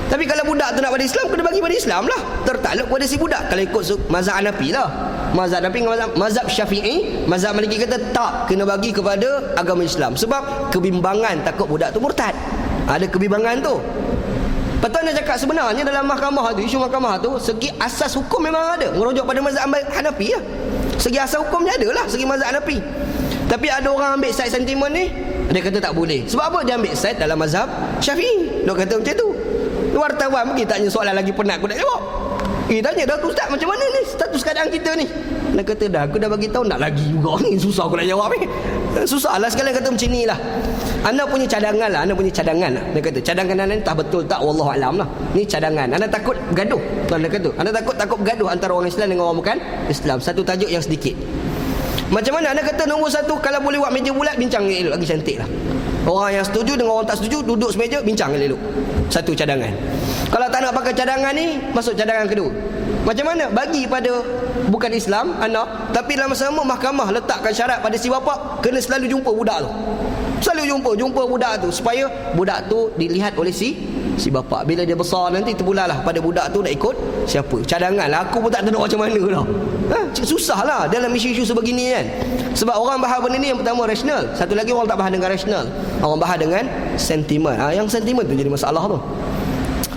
Tapi kalau budak tu nak pada Islam, kena bagi pada Islam lah. Tertakluk pada si budak. Kalau ikut mazhab Hanafi lah. Mazhab Hanafi dengan mazhab Syafi'i, mazhab Maliki kata tak, kena bagi kepada agama Islam. Sebab kebimbangan, takut budak tu murtad. Ada kebimbangan tu. Betul nak cakap sebenarnya dalam mahkamah tu, isu mahkamah tu, segi asas hukum memang ada, merujuk pada mazhab Hanafi lah. Segi asas hukumnya ada lah, segi mazhab Hanafi. Tapi ada orang ambil side sentimen ni, dia kata tak boleh. Sebab apa dia ambil side dalam mazhab Syafi'i? Dia kata macam tu. Wartawan pergi tanya soalan lagi penat, aku nak jawab. Tanya dah tu ustaz, macam mana ni status keadaan kita ni? Dia kata dah, aku dah bagi tahu, nak lagi juga ni, susah aku nak jawab ni. Susah lah sekali kata macam ni lah. Anda punya cadangan lah, anda punya cadangan lah. Dia kata cadangan anda ni tak betul tak, wallahualam lah. Ni cadangan. Anda takut gaduh. Dia kata anda takut gaduh antara orang Islam dengan orang bukan Islam. Satu tajuk yang sedikit. Macam mana? Anda kata nombor satu, kalau boleh buat meja bulat, bincang elok, lagi cantik lah. Orang yang setuju dengan orang tak setuju, duduk semeja, bincang elok. Satu cadangan. Kalau tak nak pakai cadangan ni, masuk cadangan kedua. Macam mana? Bagi pada bukan Islam anak, tapi dalam masa sama mahkamah letakkan syarat pada si bapa kena selalu jumpa budak tu. Selalu jumpa budak tu, supaya budak tu dilihat oleh si bapa. Bila dia besar nanti terbulalah pada budak tu nak ikut siapa. Cadangan lah, aku pun tak tahu macam mana lah. Susah lah dalam isu-isu sebegini kan. Sebab orang bahas benda ni, yang pertama rasional, satu lagi orang tak bahas dengan rasional, orang bahas dengan sentimen. Yang sentimen tu jadi masalah tu.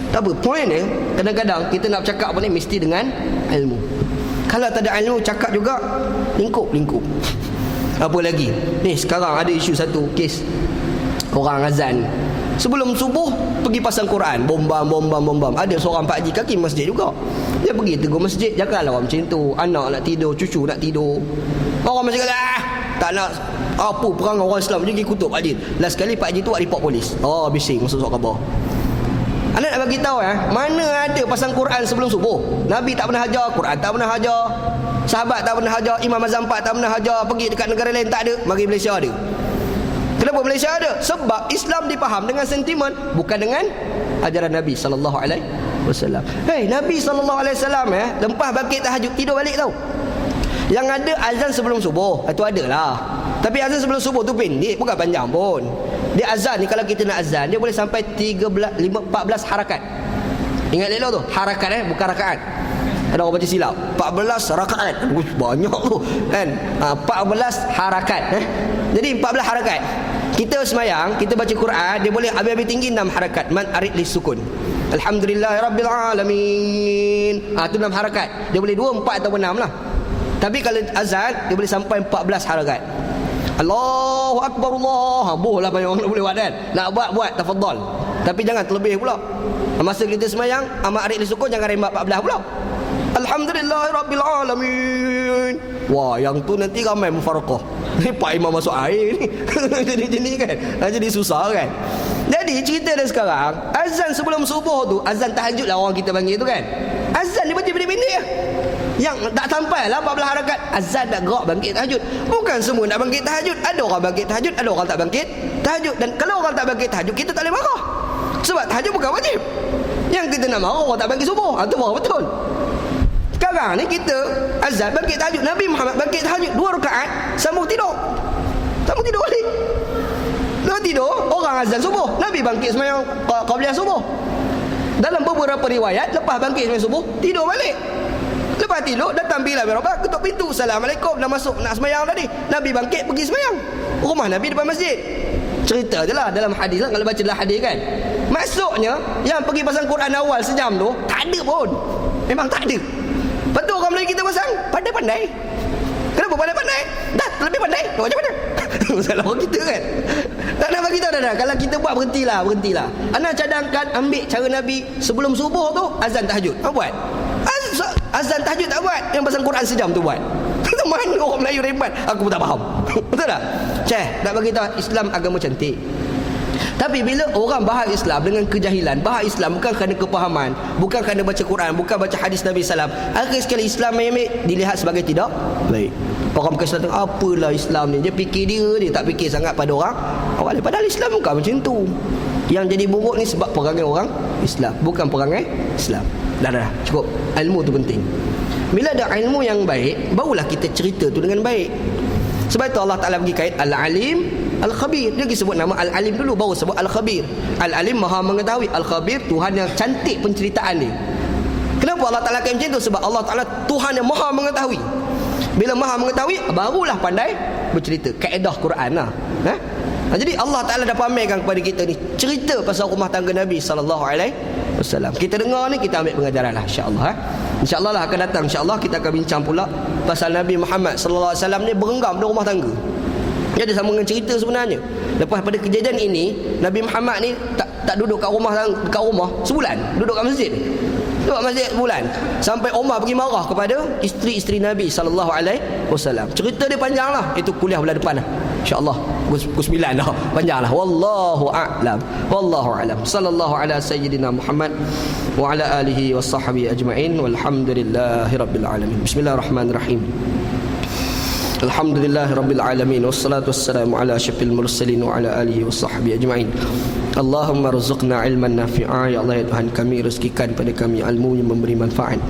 Tak apa, point dia, kadang-kadang kita nak bercakap apa ni mesti dengan ilmu. Kalau tak ada ilmu, cakap juga lingkup. Apa lagi? Ni sekarang ada isu satu kes orang azan sebelum subuh pergi pasang Quran, bom bam. Ada seorang pakcik kaki masjid juga. Dia pergi tegur masjid, janganlah orang macam tu. Anak nak tidur, cucu nak tidur. Orang masjid kata tak nak apa perang orang Islam, pergi kutuk pakcik. Last sekali pakcik tu buat report polis. Bising masuk surat khabar. Anda nak bagi tahu mana ada pasang Quran sebelum subuh? Nabi tak pernah ajar, Quran tak pernah ajar, sahabat tak pernah ajar, Imam Azam 4 tak pernah ajar, pergi dekat negara lain tak ada, mari Malaysia ada. Kenapa Malaysia ada? Sebab Islam dipaham dengan sentimen, bukan dengan ajaran Nabi sallallahu alaihi wasallam. Nabi sallallahu alaihi wasallam lepas bangkit tahajud tidur balik tau. Yang ada azan sebelum subuh, itu adalah. Tapi azan sebelum subuh tu pendek, bukan panjang pun. Dia azan ni, kalau kita nak azan, dia boleh sampai 14 harakat. Ingat elok tu, harakat bukan rakaat. Ada orang baca silap, 14 rakaat. Banyak tu kan. 14 harakat. Jadi 14 harakat. Kita semayang, kita baca Quran, dia boleh habis-habis tinggi 6 harakat. Man arid lis sukun. Alhamdulillahirabbil alamin. Tu 6 harakat. Dia boleh 2, 4 atau 6 lah. Tapi kalau azan, dia boleh sampai 14 harakat. Allahu Akbar, Allah. Boleh lah banyak orang boleh buat kan. Nak buat, tafadhal. Tapi jangan terlebih pula. Masa kita semayang, amat arid lisukun, jangan rembat 14 pula. Alhamdulillahirabbil alamin. Wah, yang tu nanti ramai mufarakah. Ni Pak Imam masuk air ni. Jadi kan. Jadi susah kan. Jadi cerita dia sekarang, azan sebelum subuh tu, azan tahajud lah orang kita panggil tu kan. Azan dia baca pendek-pendek lah. Yang tak sampai lah 14 harakat, azan dah gerak bangkit tahajud. Bukan semua nak bangkit tahajud. Ada orang bangkit tahajud, ada orang tak bangkit tahajud. Dan kalau orang tak bangkit tahajud, kita tak boleh marah. Sebab tahajud bukan wajib. Yang kita nak marah orang tak bangkit subuh. Itu marah betul. Sekarang ni kita azan bangkit tahajud, Nabi Muhammad bangkit tahajud 2 rakaat, sambung tidur balik. Lepas tidur, orang azan subuh, Nabi bangkit sembahyang qabliyah subuh. Dalam beberapa riwayat, lepas bangkit sembahyang subuh, tidur balik. Lepas tidur, datang Bilal bin Rabah, ketuk pintu, Assalamualaikum, dah masuk nak sembahyang tadi. Nabi bangkit pergi sembahyang. Rumah Nabi depan masjid. Cerita je lah dalam hadis lah, kalau baca dalam hadis kan. Maksudnya, yang pergi pasang Quran awal sejam tu, tak ada pun. Memang tak ada. Betul orang Melayu kita pasang, pandai-pandai. Kenapa pandai-pandai? Dah, lebih pandai. Macam mana? Masalah orang kita kan. Tak nak bagi tahu dah. Kalau kita buat, berhentilah. Anak cadangkan, ambil cara Nabi sebelum subuh tu, azan tahajud. Apa buat? Azan tahajud tak buat, yang pasang Quran sejam tu buat. Mana orang Melayu rebat? Aku pun tak faham. Betul tak? Nak bagi tahu Islam agama cantik. Tapi bila orang bahas Islam dengan kejahilan, bahas Islam bukan kerana kepahaman, bukan kerana baca Quran, bukan baca hadis Nabi SAW, akhir sekali Islam dilihat sebagai tidak baik. Orang bukan Islam, apalah Islam ni, dia fikir dia tak fikir sangat pada orang lain. Padahal Islam bukan macam tu. Yang jadi buruk ni sebab perangai orang Islam, bukan perangai Islam. Dah, cukup. Ilmu tu penting. Bila ada ilmu yang baik, barulah kita cerita tu dengan baik. Sebab itu Allah Ta'ala bagi kait Al-Alim, Al-Khabir. Dia sebut nama Al-Alim dulu, baru sebut Al-Khabir. Al-Alim maha mengetahui, Al-Khabir Tuhan yang cantik penceritaan dia. Kenapa Allah Ta'ala kata macam tu? Sebab Allah Ta'ala Tuhan yang maha mengetahui. Bila maha mengetahui, barulah pandai bercerita. Kaedah Quran lah. Jadi Allah Ta'ala dah pamerkan kepada kita ni cerita pasal rumah tangga Nabi SAW. Kita dengar ni, kita ambil pengajaran lah, insyaAllah. InsyaAllah lah akan datang, insyaAllah kita akan bincang pula pasal Nabi Muhammad SAW ni berenggam dalam rumah tangga. Dia ada sama dengan cerita sebenarnya. Lepas pada kejadian ini, Nabi Muhammad ni tak duduk kat rumah sebulan, duduk kat masjid. Duduk masjid sebulan. Sampai Umar pergi marah kepada isteri-isteri Nabi SAW. Cerita dia panjang lah. Itu kuliah bulan depan lah, InsyaAllah. Pukul 9 dah. Panjang lah. Wallahu a'lam. Wallahu a'lam. Sallallahu ala sayyidina Muhammad wa ala alihi wa sahbihi ajma'in. Walhamdulillahi rabbil alamin. Bismillahirrahmanirrahim. Alhamdulillahi rabbil alamin. Wassalatu wassalamu ala asyrafil mursalin wa ala alihi wa sahbihi ajma'in. Allahumma rizqna ilman nafi'a. Ya Allah, ya Tuhan kami, rezekikan pada kami ilmu yang memberi manfaat,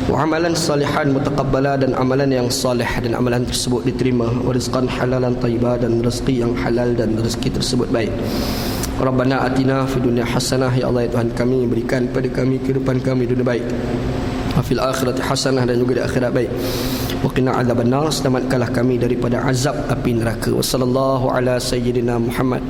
wa amalan salihan mutaqabbala, dan amalan yang salih dan amalan tersebut diterima, wa rizqan halalan thayyibah, dan rezeki yang halal dan rezeki tersebut baik. Rabbana atina fid dunya hasanah. Ya Allah, ya Tuhan kami, berikan pada kami kehidupan kami dunia baik, wa fil akhirati hasanah, dan juga di akhirat baik. Wa qina adzabannar, selamatkanlah kami daripada azab api neraka. Wa sallallahu ala sayyidina Muhammad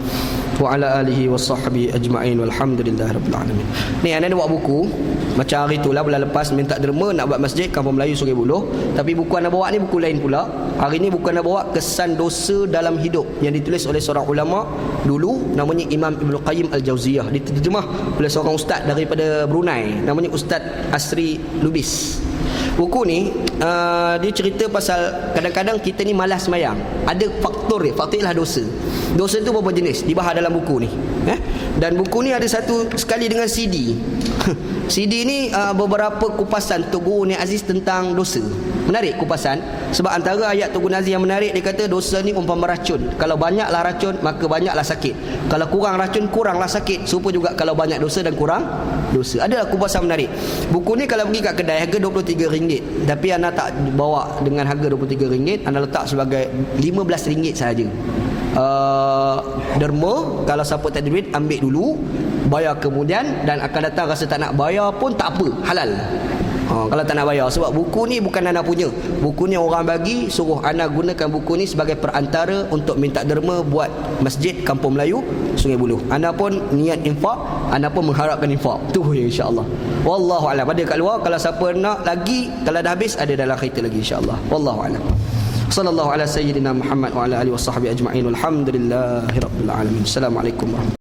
wa ala alihi wa sahbihi ajma'in. Walhamdulillahi rabbil alamin. Ni anak buat buku macam hari tu lah, bulan lepas minta derma nak buat masjid Kampung Melayu Sungai Buloh. Tapi buku anak bawa ni buku lain pula. Hari ni buku anak bawa Kesan Dosa Dalam Hidup, yang ditulis oleh seorang ulama dulu, namanya Imam Ibn Qayyim Al-Jauziyah. Diterjemah oleh seorang ustaz daripada Brunei, namanya Ustaz Asri Lubis. Buku ni dia cerita pasal kadang-kadang kita ni malas sembahyang. Ada faktor dia, faktor ialah dosa. Dosa tu berapa jenis dibahas dalam buku ni. Dan buku ni ada satu sekali dengan CD. CD ni beberapa kupasan Tok Guru Ni Aziz tentang dosa. Menarik kupasan. Sebab antara ayat Tok Guru Ni Aziz yang menarik, dia kata dosa ni umpama racun. Kalau banyaklah racun, maka banyaklah sakit. Kalau kurang racun, kuranglah sakit. Serupa juga kalau banyak dosa dan kurang dosa. Adalah kupasan menarik. Buku ni kalau pergi kat kedai harga RM23. Tapi anda tak bawa dengan harga RM23. Anda letak sebagai RM15 sahaja. Derma, kalau siapa tak ada duit ambil dulu, bayar kemudian, dan akan datang rasa tak nak bayar pun tak apa, halal. Kalau tak nak bayar, sebab buku ni bukan anda punya. Buku ni orang bagi, suruh anda gunakan buku ni sebagai perantara untuk minta derma buat masjid Kampung Melayu Sungai Buloh. Anda pun niat infak, anda pun mengharapkan infak. Tu insya-Allah. Wallahu a'lam. Ada kat luar, kalau siapa nak lagi, kalau dah habis ada dalam kereta lagi insya-Allah. Wallahu a'lam. Sallallahu ala sayyidina Muhammad wa ala alihi wasahbihi ajma'in. Walhamdulillahi rabbil alamin. Assalamualaikum warahmatullahi